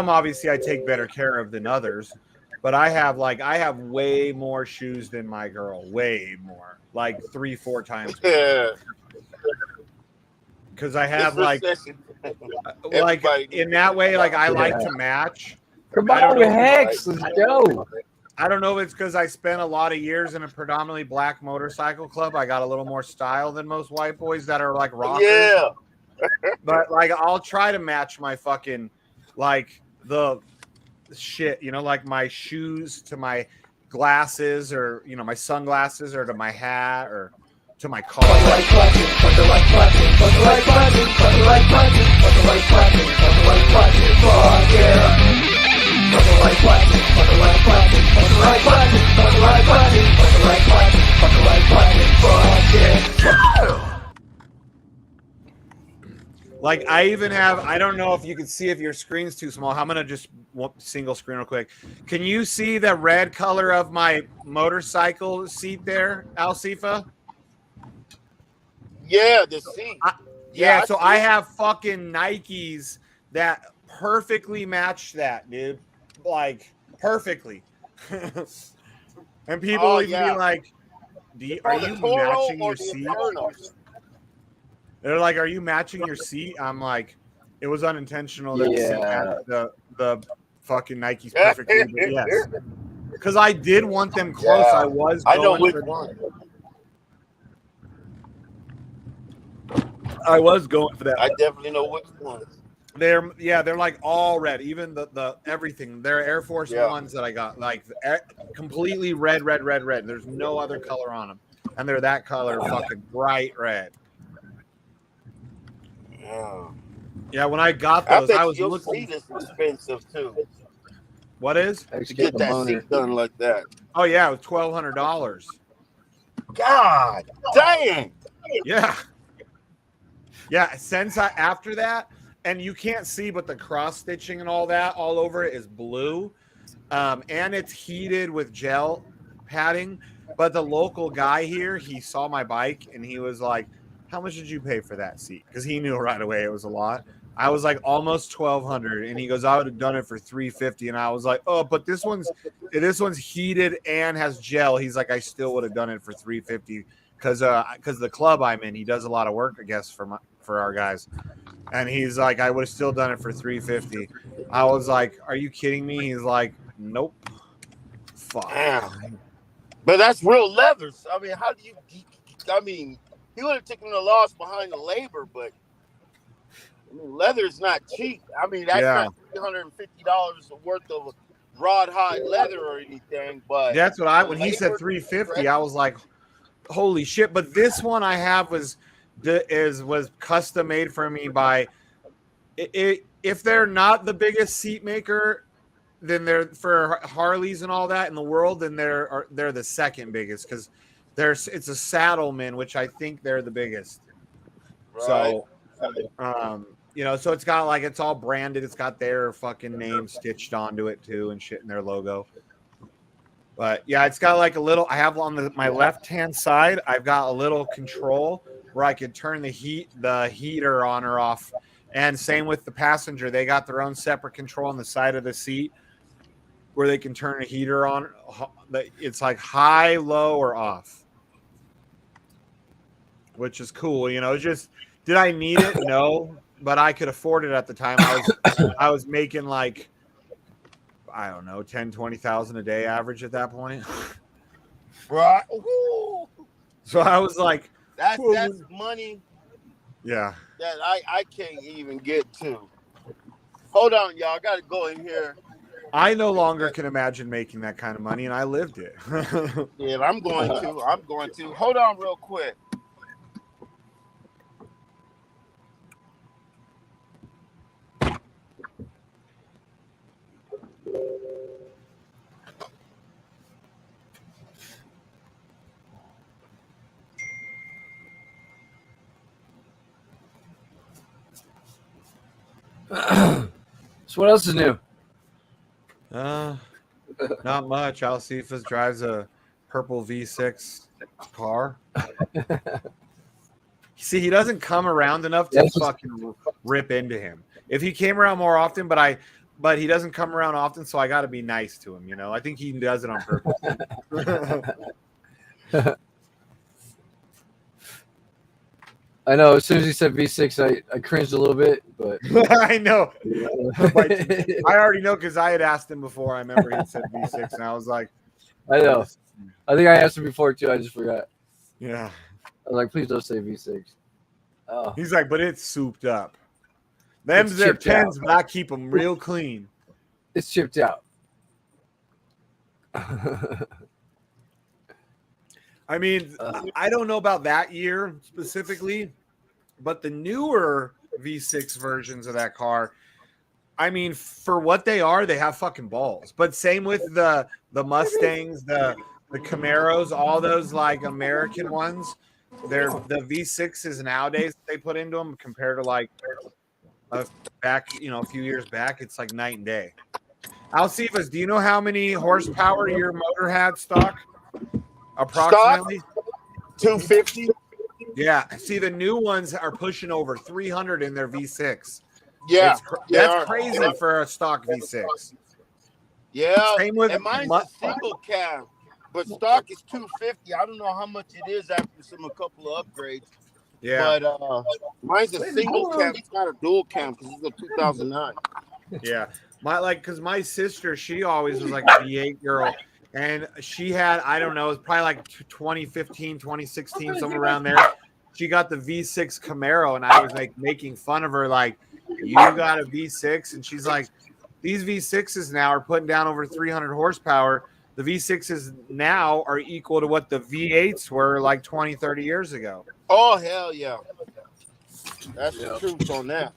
obviously I take better care of than others, but I have way more shoes than my girl, way more, like 3-4 times. Yeah. Because I have like in that way, like I like to match. Come on, Hex, let's go. I don't know if it's because I spent a lot of years in a predominantly black motorcycle club. I got a little more style than most white boys that are like rockers. Yeah. But like, I'll try to match my fucking, like, the shit, you know, like my shoes to my glasses, or, you know, my sunglasses, or to my hat, or to my car. Like, I even have, I don't know if you can see if your screen's too small. I'm going to just single screen real quick. Can you see the red color of my motorcycle seat there, Alcifa? Yeah, the seat. So I have fucking Nikes that perfectly match that, dude. Like, perfectly. And people even be like, are you matching your seat? They're like, "Are you matching your seat?" I'm like, "It was unintentional that the seat matched the fucking Nikes perfectly." But yes, because I did want them close. Yeah. I was. I know going which for, one. I was going for that. I definitely know which one. They're like all red. Even the everything. They're Air Force Yeah. Ones that I got, like completely red. There's no other color on them, and they're that color, fucking bright red. Yeah. Yeah, when I got I those, bet I was your looking. seat is expensive too. What is? To get that seat done like that. Oh yeah, it was $1,200. God dang. Yeah. Yeah, since after that, and you can't see, but the cross stitching and all that all over it is blue, and it's heated with gel padding. But the local guy here, he saw my bike and he was like, "How much did you pay for that seat?" Because he knew right away it was a lot. I was like, almost 1,200, and he goes, "I would have done it for 350." And I was like, "Oh, but this one's heated and has gel." He's like, "I still would have done it for 350 because the club I'm in, he does a lot of work, I guess, for our guys." And he's like, "I would have still done it for 350." I was like, "Are you kidding me?" He's like, "Nope." Fuck. Damn. But that's real leathers. I mean, how do you? I mean, he would have taken the loss behind the labor, but I mean, leather is not cheap. I mean, that's not $350 worth of rawhide leather or anything. But That's what when he said 350, I was like, "Holy shit!" But this one I have was custom made for me by. If they're not the biggest seat maker, then they're for Harleys and all that in the world, then they're the second biggest because it's a Saddleman, which I think they're the biggest. Right. So, so it's got like it's all branded. It's got their fucking name stitched onto it too and shit in their logo. But yeah, it's got like a little. I have on my left hand side. I've got a little control where I could turn the heater on or off. And same with the passenger. They got their own separate control on the side of the seat where they can turn a heater on. It's like high, low, or off, which is cool. Just did I need it? No, but I could afford it at the time. I was making like, I don't know, 10, 20,000 a day average at that point. Right. Woo. So I was like, that's money. Yeah. That I can't even get to. Hold on, y'all. I got to go in here. I no longer can imagine making that kind of money, and I lived it. Yeah, I'm going to. Hold on real quick. So what else is new? Not much. Alcifas drives a purple V6 car. See, he doesn't come around enough to fucking rip into him. If he came around more often, but he doesn't come around often, so I got to be nice to him. I think he does it on purpose. I know. As soon as he said V6, I cringed a little bit, but I know. I already know because I had asked him before. I remember he said V6, and I was like, I know. I think I asked him before too. I just forgot. Yeah. I was like, please don't say V6. Oh. He's like, but it's souped up. Them's their 10s, but I keep them real clean. It's chipped out. I mean, I don't know about that year specifically, but the newer V6 versions of that car, I mean, for what they are, they have fucking balls. But same with the Mustangs, the Camaros, all those like American ones. They're the V6s nowadays they put into them compared to like a few years back. It's like night and day. Alcifas, do you know how many horsepower your motor had stock? Approximately 250. Yeah. See, the new ones are pushing over 300 in their V6. Yeah, that's crazy for a stock V6. Yeah, same with and mine's a single cab, but stock is 250. I don't know how much it is after a couple of upgrades. Yeah. But mine's a single cam. It's not a dual cam because it's a 2009. Yeah. Because my sister, she always was like a V8 girl. And she had, I don't know, it was probably like 2015, 2016, somewhere around there. She got the V6 Camaro, and I was like making fun of her, like, you got a V6? And she's like, these V6s now are putting down over 300 horsepower. The V6s now are equal to what the V8s were like 20, 30 years ago. Oh, hell yeah. That's the truth on that.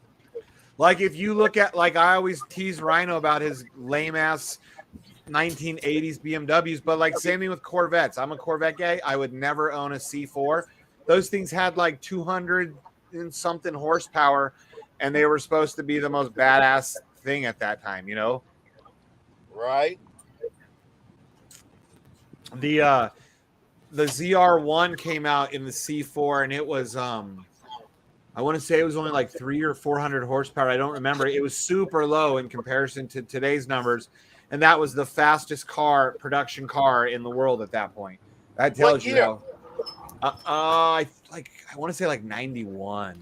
Like, if you look at, like, I always tease Rhino about his lame ass 1980s BMWs, but like, same thing with Corvettes. I'm a Corvette guy. I would never own a C4. Those things had like 200 and something horsepower, and they were supposed to be the most badass thing at that time, you know? Right. The ZR1 came out in the C4, and it was I want to say it was only like 300 or 400 horsepower. I don't remember. It was super low in comparison to today's numbers, and that was the fastest production car in the world at that point. That tells you how. I want to say like 91.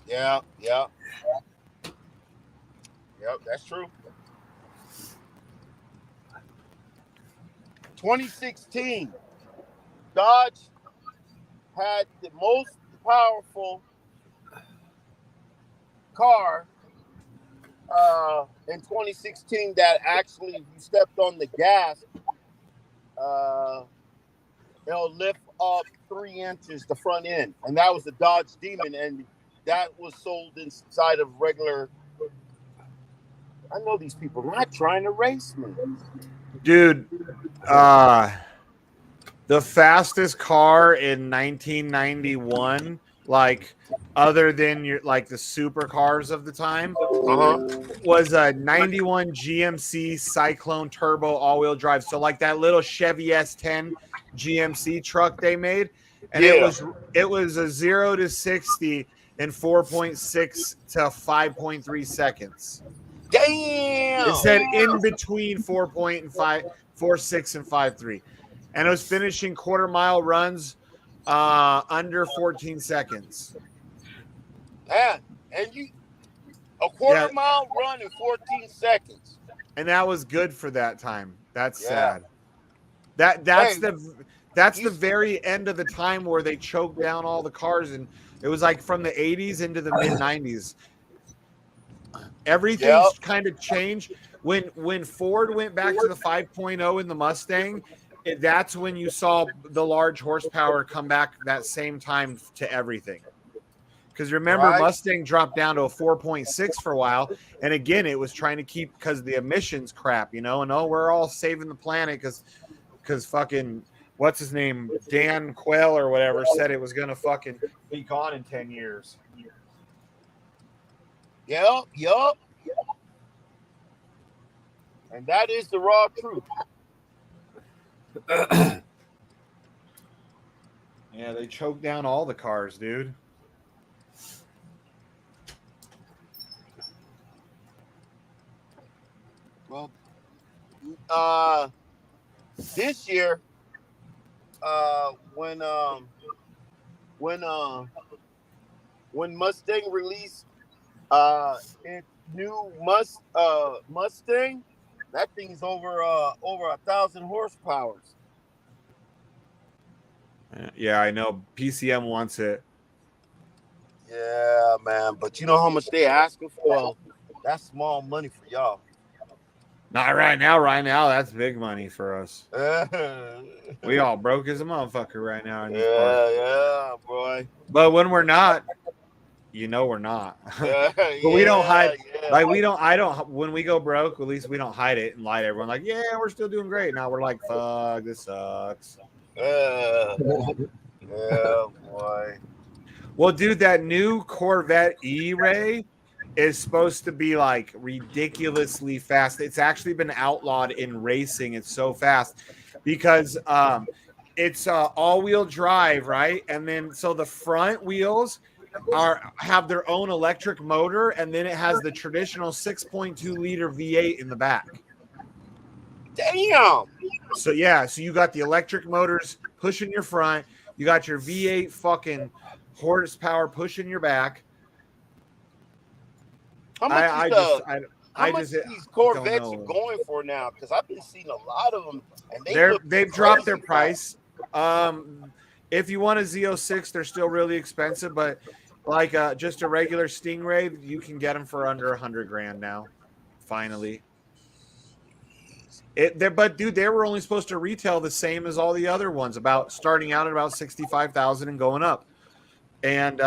Yeah. Yep, that's true. 2016, Dodge had the most powerful car in 2016 that actually, if you stepped on the gas, it'll lift up 3 inches the front end, and that was the Dodge Demon, and that was sold inside of regular. I know these people are not trying to race me, dude. The fastest car in 1991, like, other than your like the supercars of the time, was a 91 GMC Cyclone Turbo all-wheel drive. So like that little Chevy S10 GMC truck they made, and it was a 0 to 60 in 4.6 to 5.3 seconds. Damn! It said in between 4.6 and 5.3, and it was finishing quarter-mile runs under 14 seconds. Yeah, and a quarter-mile run in 14 seconds, and that was good for that time. That's sad. That's the very end of the time where they choked down all the cars, and it was like from the 80s into the mid 90s. Everything's kind of changed. When Ford went back to the 5.0 in the Mustang, that's when you saw the large horsepower come back that same time to everything. Because remember, Mustang dropped down to a 4.6 for a while, and again, it was trying to keep, because the emissions crap, you know, and we're all saving the planet because fucking what's his name, Dan Quayle or whatever, said it was gonna fucking be gone in 10 years. Yup. And that is the raw truth. Yeah, they choked down all the cars, dude. Well, this year, when Mustang released its new Mustang, that thing's over 1,000 horsepower. Yeah, I know. PCM wants it. Yeah, man. But you know how much they asking for? Well, that's small money for y'all. Not right now. Right now, that's big money for us. We all broke as a motherfucker right now. Yeah, boy. But when we're not, you know we're not. But we don't hide. Yeah. Like when we go broke, at least we don't hide it and lie to everyone. Like, yeah, we're still doing great. Now we're like, fuck, this sucks. Yeah, boy. Well, dude, that new Corvette E-Ray is supposed to be like ridiculously fast. It's actually been outlawed in racing. It's so fast because it's all-wheel drive, right? And then so the front wheels have their own electric motor, and then it has the traditional 6.2 liter V8 in the back. Damn. So yeah, so you got the electric motors pushing your front. You got your V8 fucking horsepower pushing your back. How much I much just these Corvettes don't are know. going for now? Because I've been seeing a lot of them, and They've dropped their price. price. If you want a Z06, they're still really expensive, but like just a regular Stingray, you can get them for under $100,000 now. Finally, but dude, they were only supposed to retail the same as all the other ones, about starting out at about 65,000 and going up, and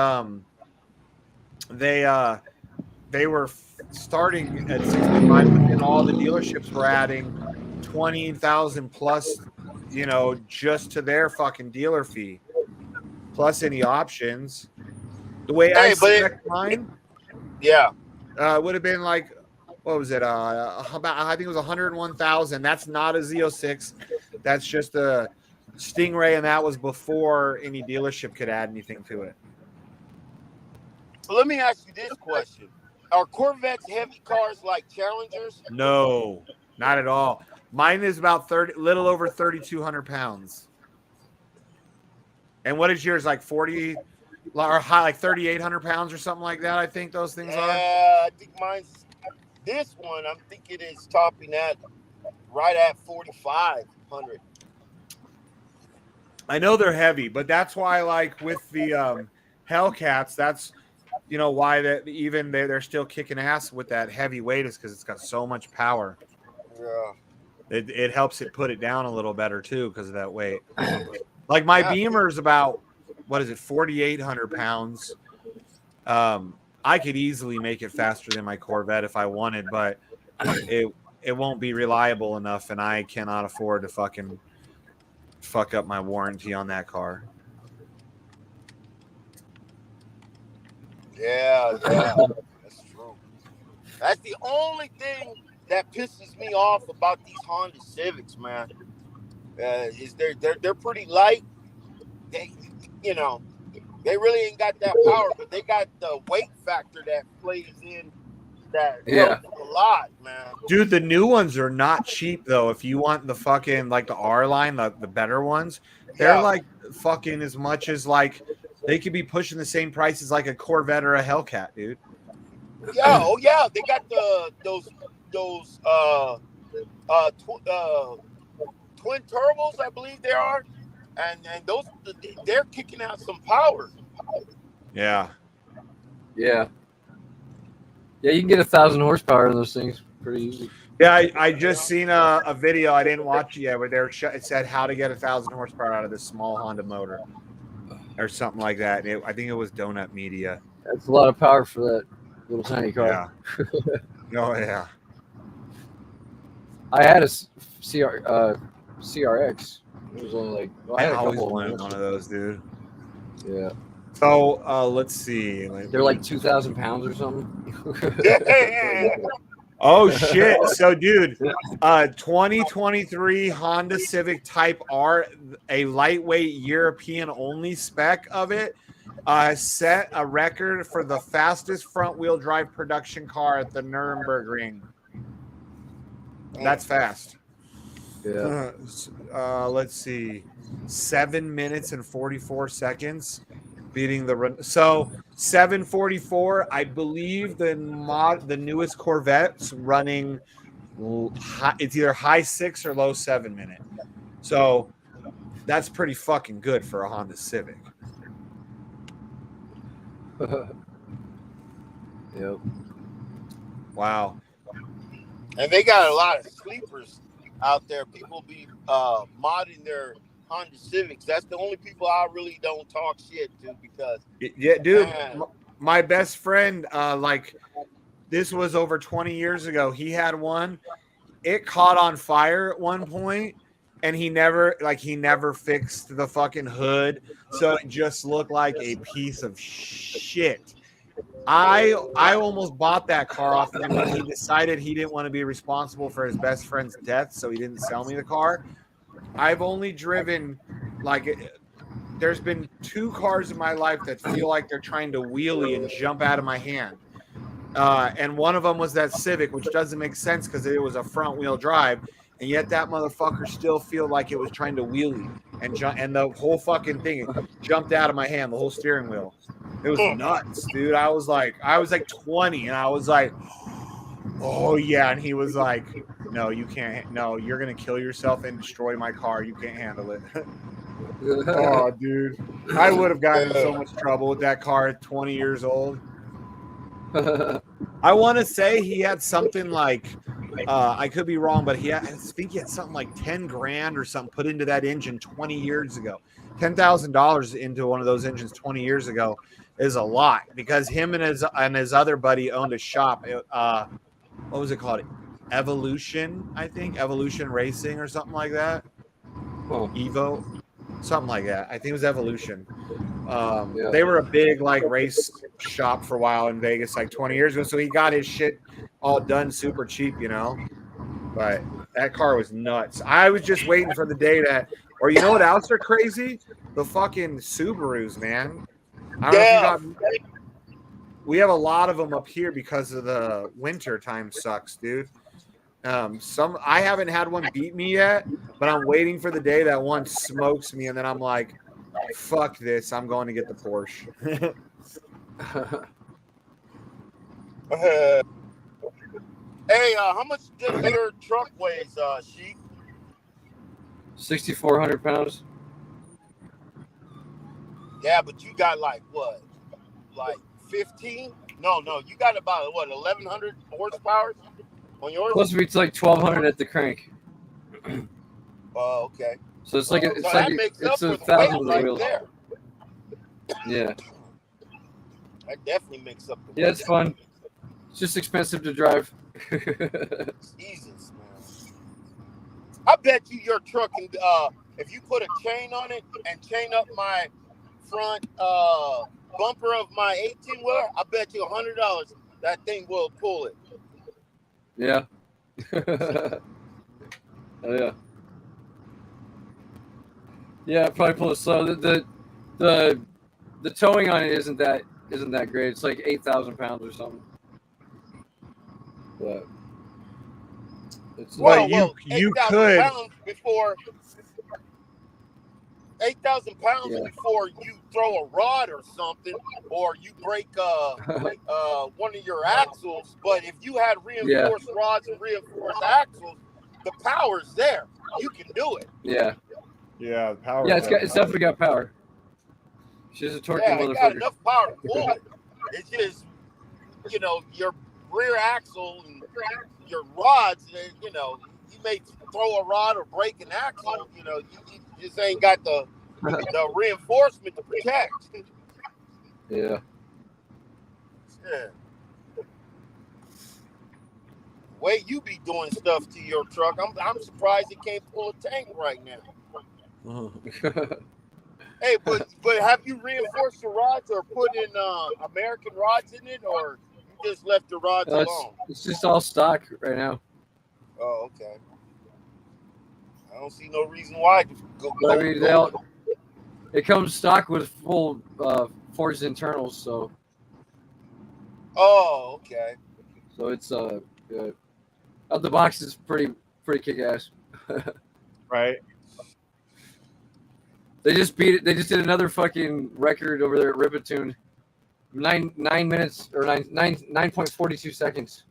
they were starting at 65, but then all the dealerships were adding 20,000 plus, just to their fucking dealer fee, plus any options. The way I select mine, yeah, would have been like, what was it? About, I think it was 101,000. That's not a Z06. That's just a Stingray, and that was before any dealership could add anything to it. Let me ask you this question: are Corvettes heavy cars like Challengers? No, not at all. Mine is about little over 3,200 pounds. And what is yours, like 40 or high, like 3,800 pounds or something like that? I think those things are. Yeah, I think mine's this one. I'm thinking it's topping at right at 4,500. I know they're heavy, but that's why, like with the Hellcats, that's why that even they're still kicking ass with that heavy weight, is because it's got so much power. Yeah. It helps it put it down a little better too because of that weight. Like my Beamer's about, 4,800 pounds. I could easily make it faster than my Corvette if I wanted, but it won't be reliable enough, and I cannot afford to fucking fuck up my warranty on that car. Yeah, that's true. That's the only thing that pisses me off about these Honda Civics, man. Is they're pretty light. They really ain't got that power, but they got the weight factor that plays in that helps a lot, man. Dude, the new ones are not cheap though. If you want the fucking like the R line, the better ones, they're like fucking as much as like they could be pushing the same price as like a Corvette or a Hellcat, dude. Yeah, oh yeah, they got those twin turbos, I believe they are, and those they're kicking out some power. Yeah. You can get 1,000 horsepower in those things pretty easy. Yeah, I just seen a video. I didn't watch it yet, but it said how to get 1,000 horsepower out of this small Honda motor, or something like that. I think it was Donut Media. That's a lot of power for that little tiny car. Yeah. Oh yeah. I had a CRX. It was only like I always wanted one of those, dude. Yeah. So let's see. They're like 2,000 pounds or something. Oh shit! So, dude, 2023 Honda Civic Type R, a lightweight European only spec of it, set a record for the fastest front-wheel drive production car at the Nürburgring. That's fast. Yeah. Let's see, 7 minutes and 44 seconds, beating the 744. I believe the newest Corvette's running. It's either high 6 or low 7 minute. So that's pretty fucking good for a Honda Civic. Yep. Wow. And they got a lot of sleepers out there. People be modding their Honda Civics. That's the only people I really don't talk shit to, because dude, my best friend, like this was over 20 years ago. He had one. It caught on fire at one point, and he never fixed the fucking hood, so it just looked like a piece of shit. I almost bought that car off him when he decided he didn't want to be responsible for his best friend's death, so he didn't sell me the car. I've only driven, there's been 2 cars in my life that feel like they're trying to wheelie and jump out of my hand. And one of them was that Civic, which doesn't make sense because it was a front wheel drive. and yet that motherfucker still feel like it was trying to wheelie and and the whole fucking thing jumped out of my hand, the whole steering wheel. It was nuts, dude. I was like 20, and I was like, oh yeah, and he was like, no, you can't. No, you're gonna kill yourself and destroy my car. You can't handle it. Oh, dude, I would have gotten in so much trouble with that car at 20 years old. I want to say he had something like, I could be wrong, but I think he had something like 10 grand or something put into that engine 20 years ago. $10,000 into one of those engines 20 years ago is a lot, because him and his other buddy owned a shop. What was it called? Evolution, I think. Evolution Racing or something like that. Evo, something like that. I think it was Evolution. They were a big like race shop for a while in Vegas, like 20 years ago. So he got his shit all done super cheap, you know. But that car was nuts. I was just waiting for the day that, or you know what else are crazy? The fucking Subarus, man. I don't know if you got. We have a lot of them up here because of the winter time sucks, dude. I haven't had one beat me yet, but I'm waiting for the day that one smokes me, and then I'm like, fuck this, I'm going to get the Porsche. Hey, how much does your truck weighs, Sheep? 6,400 pounds. Yeah, but you got like what? Like 15? No, you got about what, 1,100 horsepower on yours? Supposed to be like 1,200 at the crank. Oh, okay. So it's like So that makes up for the 1,000 weight right wheels. there. Yeah. That definitely makes up the weight. Yeah, it's fun. It's just expensive to drive. Jesus, man. I bet you your truck can, if you put a chain on it and chain up my front bumper of my 18-wheeler, I bet you $100 that thing will pull it. Yeah. Oh, yeah. Yeah, probably pull it slow. The towing on it isn't that great. It's like 8,000 pounds or something. But it's you could pounds before 8,000 pounds before you throw a rod or something, or you break one of your axles. But if you had reinforced rods and reinforced axles, the power's there. You can do it. Yeah. Yeah, power. Yeah, it's definitely got power. She's a torquey motherfucker. It got enough power to pull it. It's just, your rear axle and your rods, you may throw a rod or break an axle, you just ain't got the reinforcement to protect. Yeah. Way you be doing stuff to your truck, I'm surprised it can't pull a tank right now. Hey, but have you reinforced the rods or put in American rods in it, or you just left the rods alone? It's just all stock right now. Oh, okay. I don't see no reason why to go. I mean, it comes stock with full forged internals, so. Oh, okay. So it's out the box is pretty kick ass. Right. They just beat it. They just did another fucking record over there at Ripatoon. 9 minutes or 9.42 seconds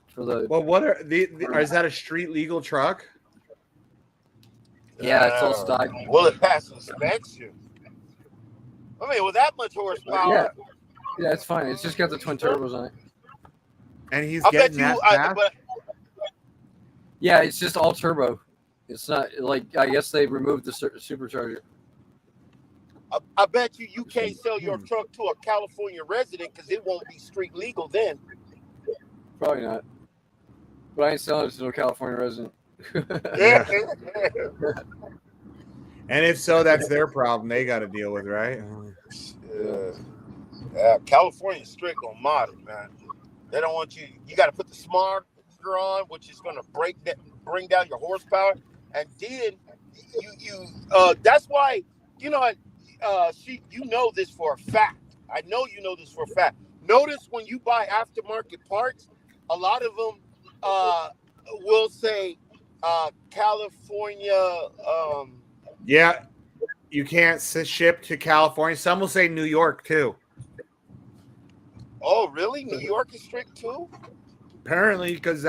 for the. Well, what are is that a street legal truck? Yeah, it's all stock. Will it pass inspection? I mean, with that much horsepower. Yeah, it's fine. It's just got the twin turbos on it. And he's getting that fast? Yeah, it's just all turbo. It's not like, I guess they removed the supercharger. I bet you can't sell your truck to a California resident because it won't be street legal then. Probably not. But I ain't selling it to a California resident. Yeah. And if so, that's their problem. They got to deal with, right? Yeah, California's strict on modding, man. They don't want you. You got to put the smarter on, which is going to bring down your horsepower. And then you that's why, you know this for a fact. I know you know this for a fact. Notice when you buy aftermarket parts, a lot of them will say California. Yeah, you can't ship to California. Some will say New York too. Oh, really? New York is strict too? Apparently, because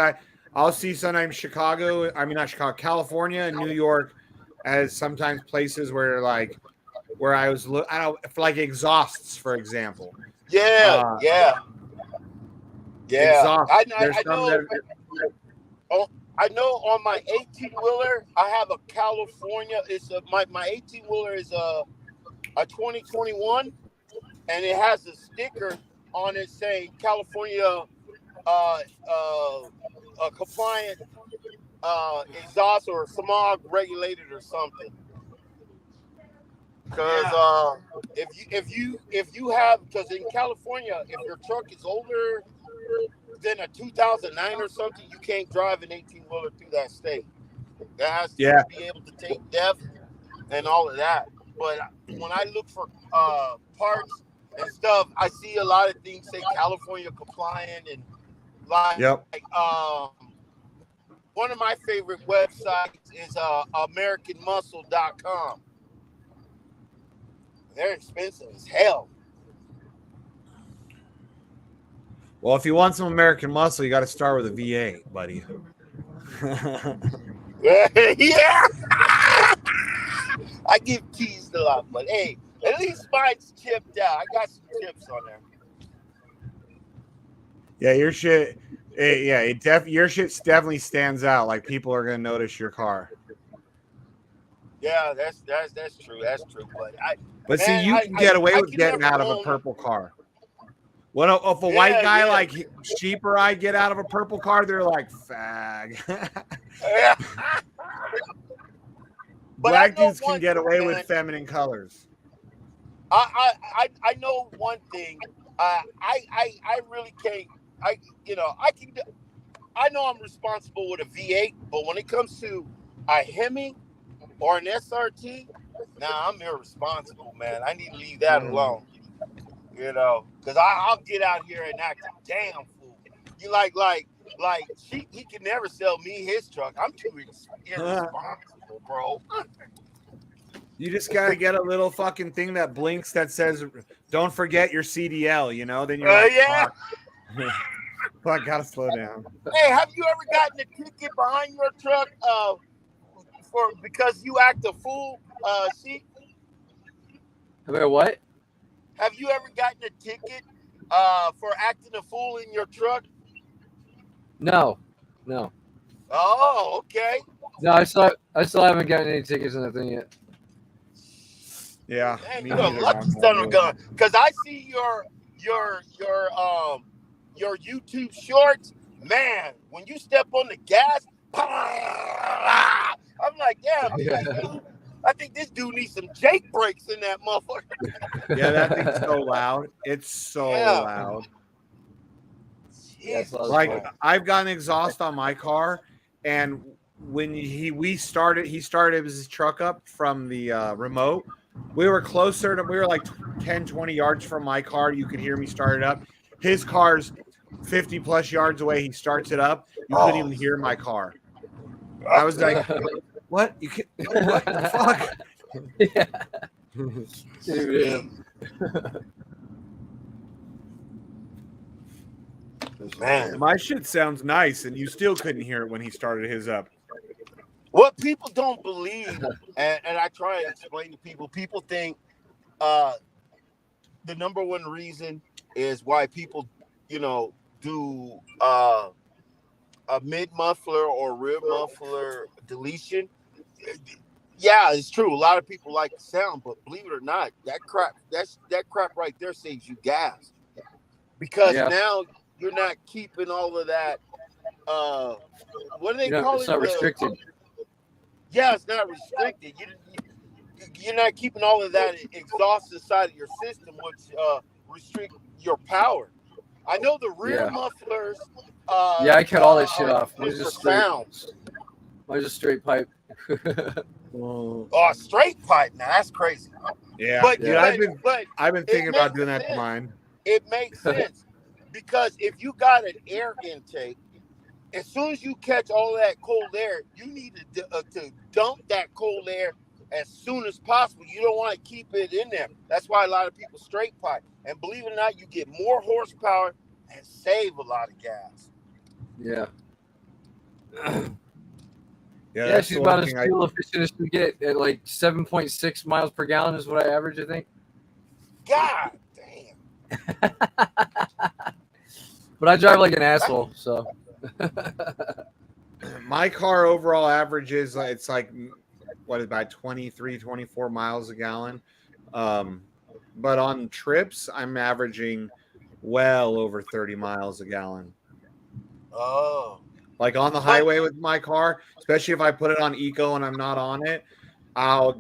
I'll see sometimes Chicago. I mean, not Chicago, California and New York, as sometimes places where I was I don't for like exhausts, for example. Yeah, yeah. Exhaust. There's I some know. that. I know on my 18-wheeler, I have a California. It's my 18-wheeler is a 2021, and it has a sticker on it saying California compliant exhaust or smog regulated or something. Because if you have, because in California, if your truck is older than a 2009 or something, you can't drive an 18-wheeler through that state. That has to be able to take depth and all of that. But when I look for parts and stuff, I see a lot of things say California compliant and like one of my favorite websites is AmericanMuscle.com. They're expensive as hell. Well, if you want some American muscle, you got to start with a V8, buddy. Yeah. I get teased a lot, but hey, at least mine's chipped out. I got some chips on there. Yeah, your shit. Your shit definitely stands out. Like people are gonna notice your car. Yeah, that's true. That's true. But see, you can get away with getting out of a purple car. What if a white guy like Sheep or I get out of a purple car? They're like, fag. Black dudes can get away with feminine colors. I know one thing. I really can't. I know I'm responsible with a V8, but when it comes to a Hemi or an SRT, I'm irresponsible, man. I need to leave that alone. Because I'll get out here and act a damn fool. You he can never sell me his truck. I'm too irresponsible, bro. You just gotta get a little fucking thing that blinks that says, "Don't forget your CDL." Then you're like, fuck, gotta slow down. Hey, have you ever gotten a ticket behind your truck because you act a fool, Sheep? About what? Have you ever gotten a ticket for acting a fool in your truck? No. Oh, okay. No, I still haven't gotten any tickets on that thing yet. Yeah, man, you're a lucky son of a gun. Because I see your YouTube shorts, man. When you step on the gas, I'm like, damn. I think this dude needs some Jake brakes in that motherfucker. Yeah, that thing's so loud. It's so loud. Like I've got an exhaust on my car, and when he started his truck up from the remote. We were closer to, we were like 10, 20 yards from my car. You could hear me start it up. His car's 50 plus yards away. He starts it up. You couldn't even hear my car. I was like, what? You can, what the fuck? Man, my shit sounds nice, and you still couldn't hear it when he started his up. What people don't believe, and I try to explain to people think the number one reason is why people, do a mid muffler or rear muffler deletion. Yeah, it's true. A lot of people like the sound, but believe it or not, that crap right there saves you gas. Because now you're not keeping all of that. What do they call it? It's not restricted. Yeah, it's not restricted. You're not keeping all of that exhaust inside of your system, which restrict your power. I know the rear mufflers. I cut all that shit off. Mine's just straight. Sounds. Mine's just straight pipe. Straight pipe. Now that's crazy. Yeah, I've been thinking about doing that to mine. It makes sense because if you got an air intake as soon as you catch all that cold air, you need to dump that cold air as soon as possible. You don't want to keep it in there. That's why a lot of people straight pipe. And believe it or not, you get more horsepower and save a lot of gas. Yeah. Yeah, She's about as fuel efficient as we get at like 7.6 miles per gallon is what I average, I think. God damn. But I drive like an asshole, so. My car overall average is it's like what, about 23, 24 miles a gallon. But on trips, I'm averaging well over 30 miles a gallon. Oh. Like on the highway with my car, especially if I put it on eco and I'm not on it, I'll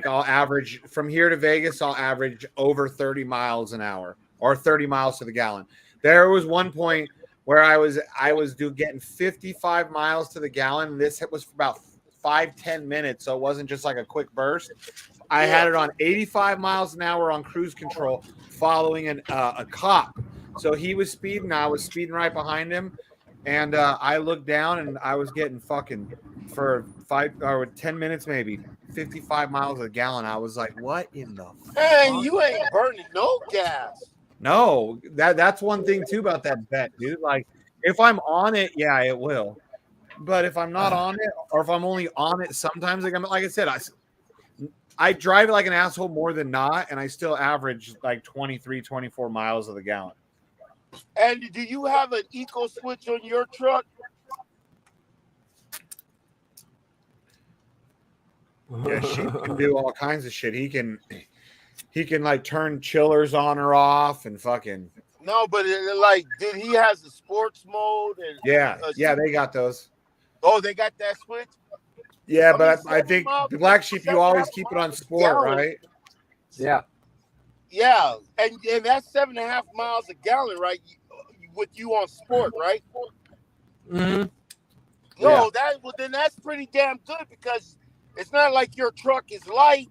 average from here to Vegas, I'll average over 30 miles an hour or 30 miles to the gallon. There was one point where I was getting 55 miles to the gallon. This was for about 5-10 minutes, so it wasn't just like a quick burst. I had it on 85 miles an hour on cruise control, following a cop. So he was speeding, I was speeding right behind him, and I looked down and I was getting fucking for 5 or 10 minutes maybe 55 miles a gallon. I was like, what in the Man, fuck? you ain't burning no gas. No, that's one thing too about that bet, dude. Like if I'm on it, yeah, it will. But if I'm not on it, or if I'm only on it sometimes, like I said, I drive it like an asshole more than not, and I still average like 23, 24 miles of the gallon. And do you have an eco switch on your truck? Yeah, she can do all kinds of shit. He can like turn chillers on or off and fucking. No, but did he has the sports mode? And yeah, they got those. Oh, they got that switch. Yeah, but I think the Black Sheep, you always keep it on sport, right? Yeah. Yeah, and that's 7.5 miles a gallon, right? With you on sport, right? Mm-hmm. No, then that's pretty damn good, because it's not like your truck is light,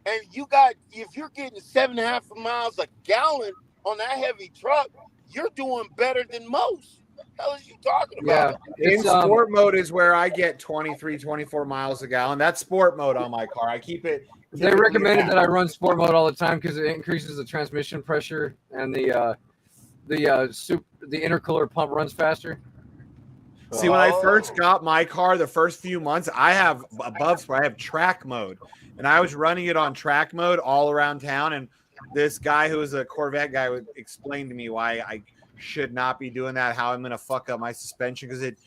and if you're getting 7.5 miles a gallon on that heavy truck, you're doing better than most. What the hell is you talking about? Yeah, in sport mode is where I get 23, 24 miles a gallon. That's sport mode on my car. I keep it. They recommended that I run sport mode all the time because it increases the transmission pressure and the intercooler pump runs faster. See, when I first got my car, the first few months, I have track mode, and I was running it on track mode all around town. And this guy who was a Corvette guy would explain to me why I should not be doing that, how I'm going to fuck up my suspension, because it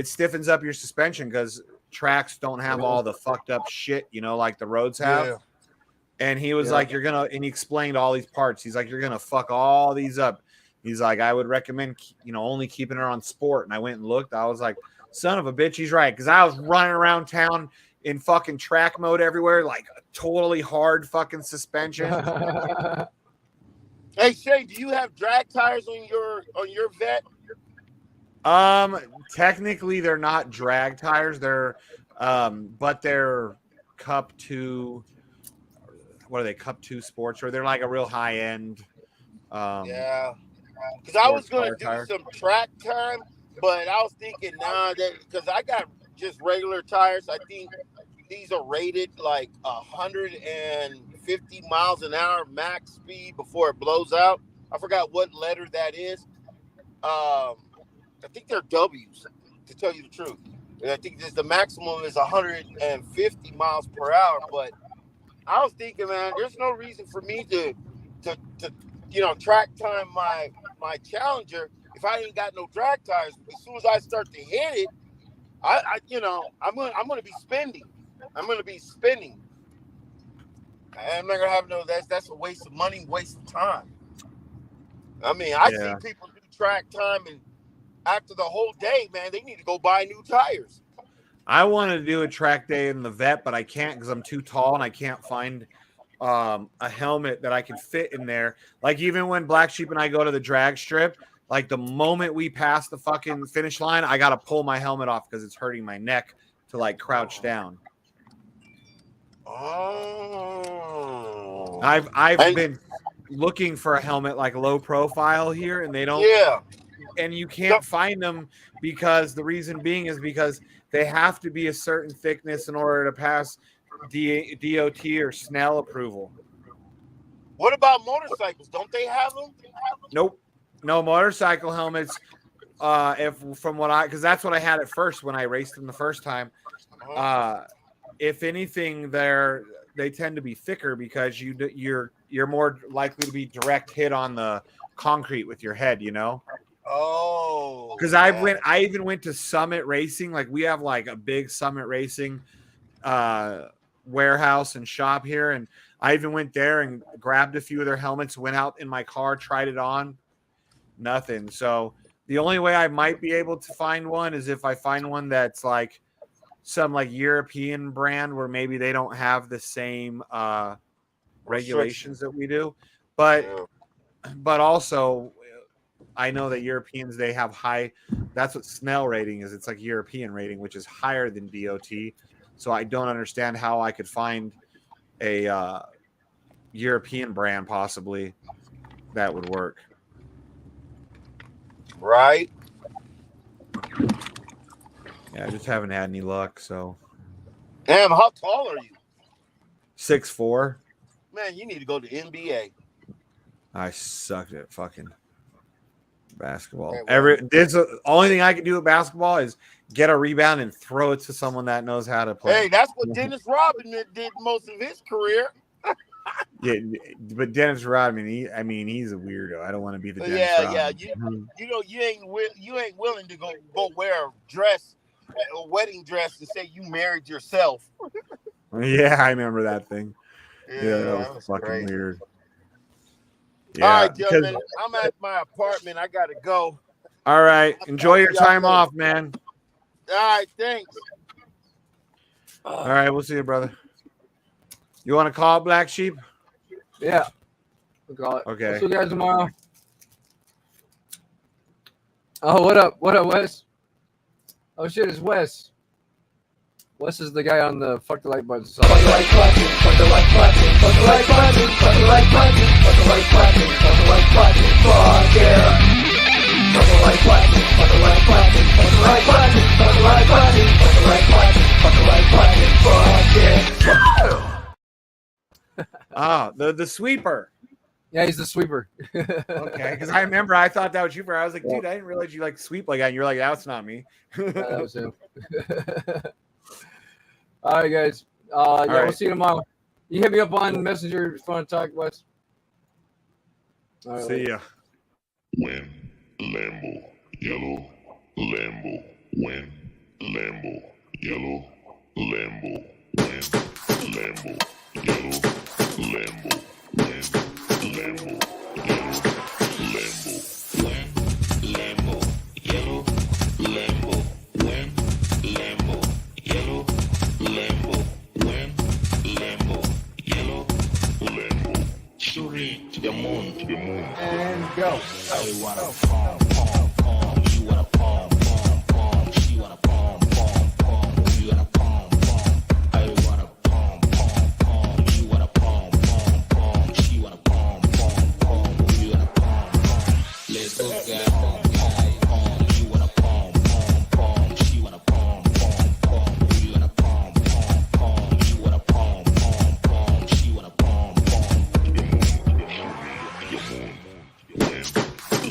stiffens up your suspension, because tracks don't have all the fucked up shit, like the roads have. Yeah. And he was like, and he explained all these parts. He's like, you're going to fuck all these up. He's like, I would recommend, only keeping it on sport. And I went and looked. I was like, son of a bitch, he's right. Because I was running around town in fucking track mode everywhere, like totally hard fucking suspension. Hey, Shane, do you have drag tires on your Vet? Technically they're not drag tires. They're but they're Cup 2. What are they? Cup 2 sports, or they're like a real high end. Yeah. Because I was going to do some track time, but I was thinking, because I got just regular tires. I think these are rated like 150 miles an hour max speed before it blows out. I forgot what letter that is. I think they're W's, to tell you the truth. And I think the maximum is 150 miles per hour. But I was thinking, man, there's no reason for me to track time my Challenger if I ain't got no drag tires. As soon as I start to hit it, I'm gonna be spending. I'm gonna be spending. I'm not gonna have that's a waste of money, waste of time. I mean, I see people do track time, and after the whole day, man, they need to go buy new tires. I wanted to do a track day in the Vet, but I can't because I'm too tall and I can't find a helmet that I can fit in there. Like even when Black Sheep and I go to the drag strip, like the moment we pass the fucking finish line, I got to pull my helmet off because it's hurting my neck to like crouch down. Oh. I've been looking for a helmet like low profile here, and they don't. Yeah. and you can't find them because the reason being is because they have to be a certain thickness in order to pass DOT or Snell approval. What about motorcycles? Don't they have them? Nope, no motorcycle helmets. Because that's what I had at first when I raced them the first time. If anything, they tend to be thicker because you're more likely to be direct hit on the concrete with your head, you know. Oh, because I even went to Summit Racing. Like we have like a big Summit Racing warehouse and shop here, and I even went there and grabbed a few of their helmets, went out in my car, tried it on, nothing. So the only way I might be able to find one is if I find one that's like some like European brand where maybe they don't have the same regulations that we do, but also I know that Europeans, they have high, that's what Snell rating is. It's like European rating, which is higher than DOT. So I don't understand how I could find a European brand possibly that would work. Right. Yeah, I just haven't had any luck. So, Damn, how tall are you? 6'4". Man, you need to go to NBA. I sucked at fucking basketball. Hey, The only thing I can do with basketball is get a rebound and throw it to someone that knows how to play. Hey, that's what Dennis Rodman did most of his career. Yeah, but Dennis Rodman, he's a weirdo. I don't want to be the Dennis Rodman. Yeah. You know, you ain't willing to go wear a dress, a wedding dress, to say you married yourself. Yeah, I remember that thing. Yeah, that was fucking crazy. weird. Yeah, All right, gentlemen, I'm at my apartment. I gotta go. All right, enjoy your time off, man. All right, thanks. All right, we'll see you, brother. You want to call it Black Sheep? Yeah. We'll call it. Okay. We'll see you guys tomorrow. Oh, what up? What up, Wes? Oh, shit, it's Wes. Wes is the guy on the fuck the like button song. Fuck the like button, fuck the like button, fuck the like button, fuck the like button, fuck the like button, fuck the like button, fuck yeah. Fuck the like button, fuck the like button, fuck the like button, fuck the like button, fuck the like button, fuck the like button, fuck yeah. Ah, the sweeper. Yeah, he's the sweeper. Okay, because I remember I thought that was you. I was like, dude, I didn't realize you like sweep like that. And you're like, that's not me. That was him. All right, guys. We'll see you tomorrow. You hit me up on Messenger if you want to talk, Wes. All right, see ya. When Lambo, yellow, Lambo, when Lambo, yellow, Lambo, when Lambo, yellow, Lambo, when Lambo, yellow, Lambo, when Lambo, yellow, Lambo, when Lambo, yellow, Lambo, when Lambo, yellow, Lambo, shooting to the moon, and go. I wanna palm, palm, palm. You wanna palm, palm, palm. She wanna palm, palm, palm. You wanna palm, palm. I wanna palm, palm, palm. You wanna palm, palm, palm. She wanna palm, palm, palm. You wanna palm, palm. Let's go get palm, palm, palm. You wanna palm, palm, palm. She wanna palm, palm, palm. You wanna palm, palm, palm. You wanna palm, palm, palm. She wanna palm, palm. When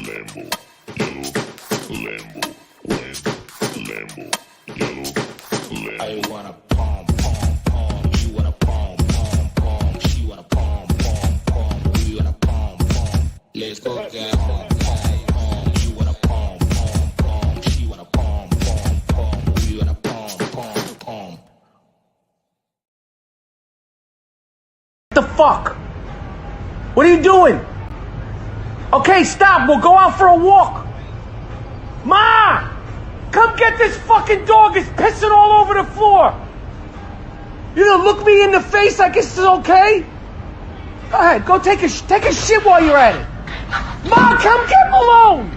Lambo, yellow, Lambo, when Lambo, yellow, Lambo. I wanna palm, palm, palm. You wanna palm, palm, palm. She wanna palm, palm, palm. We wanna palm, palm. Let's go get palm, palm. You wanna palm, palm, palm. She wanna palm, palm, palm. We wanna palm, palm, palm. What the fuck? What are you doing? Okay, stop. We'll go out for a walk. Ma! Come get this fucking dog. It's pissing all over the floor. You gonna look me in the face like this is okay? Go ahead. Go take a shit while you're at it. Ma, come get Malone.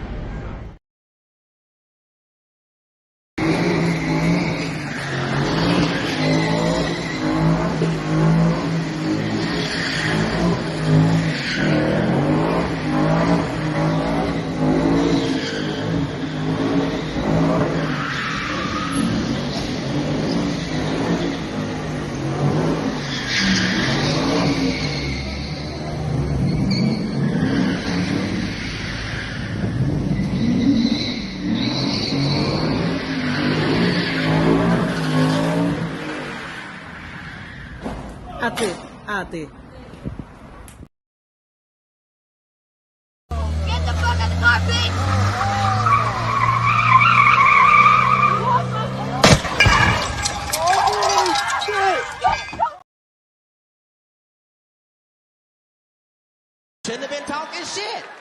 Ate, ate. Get the fuck out the car, bitch! Shouldn't have been talking shit.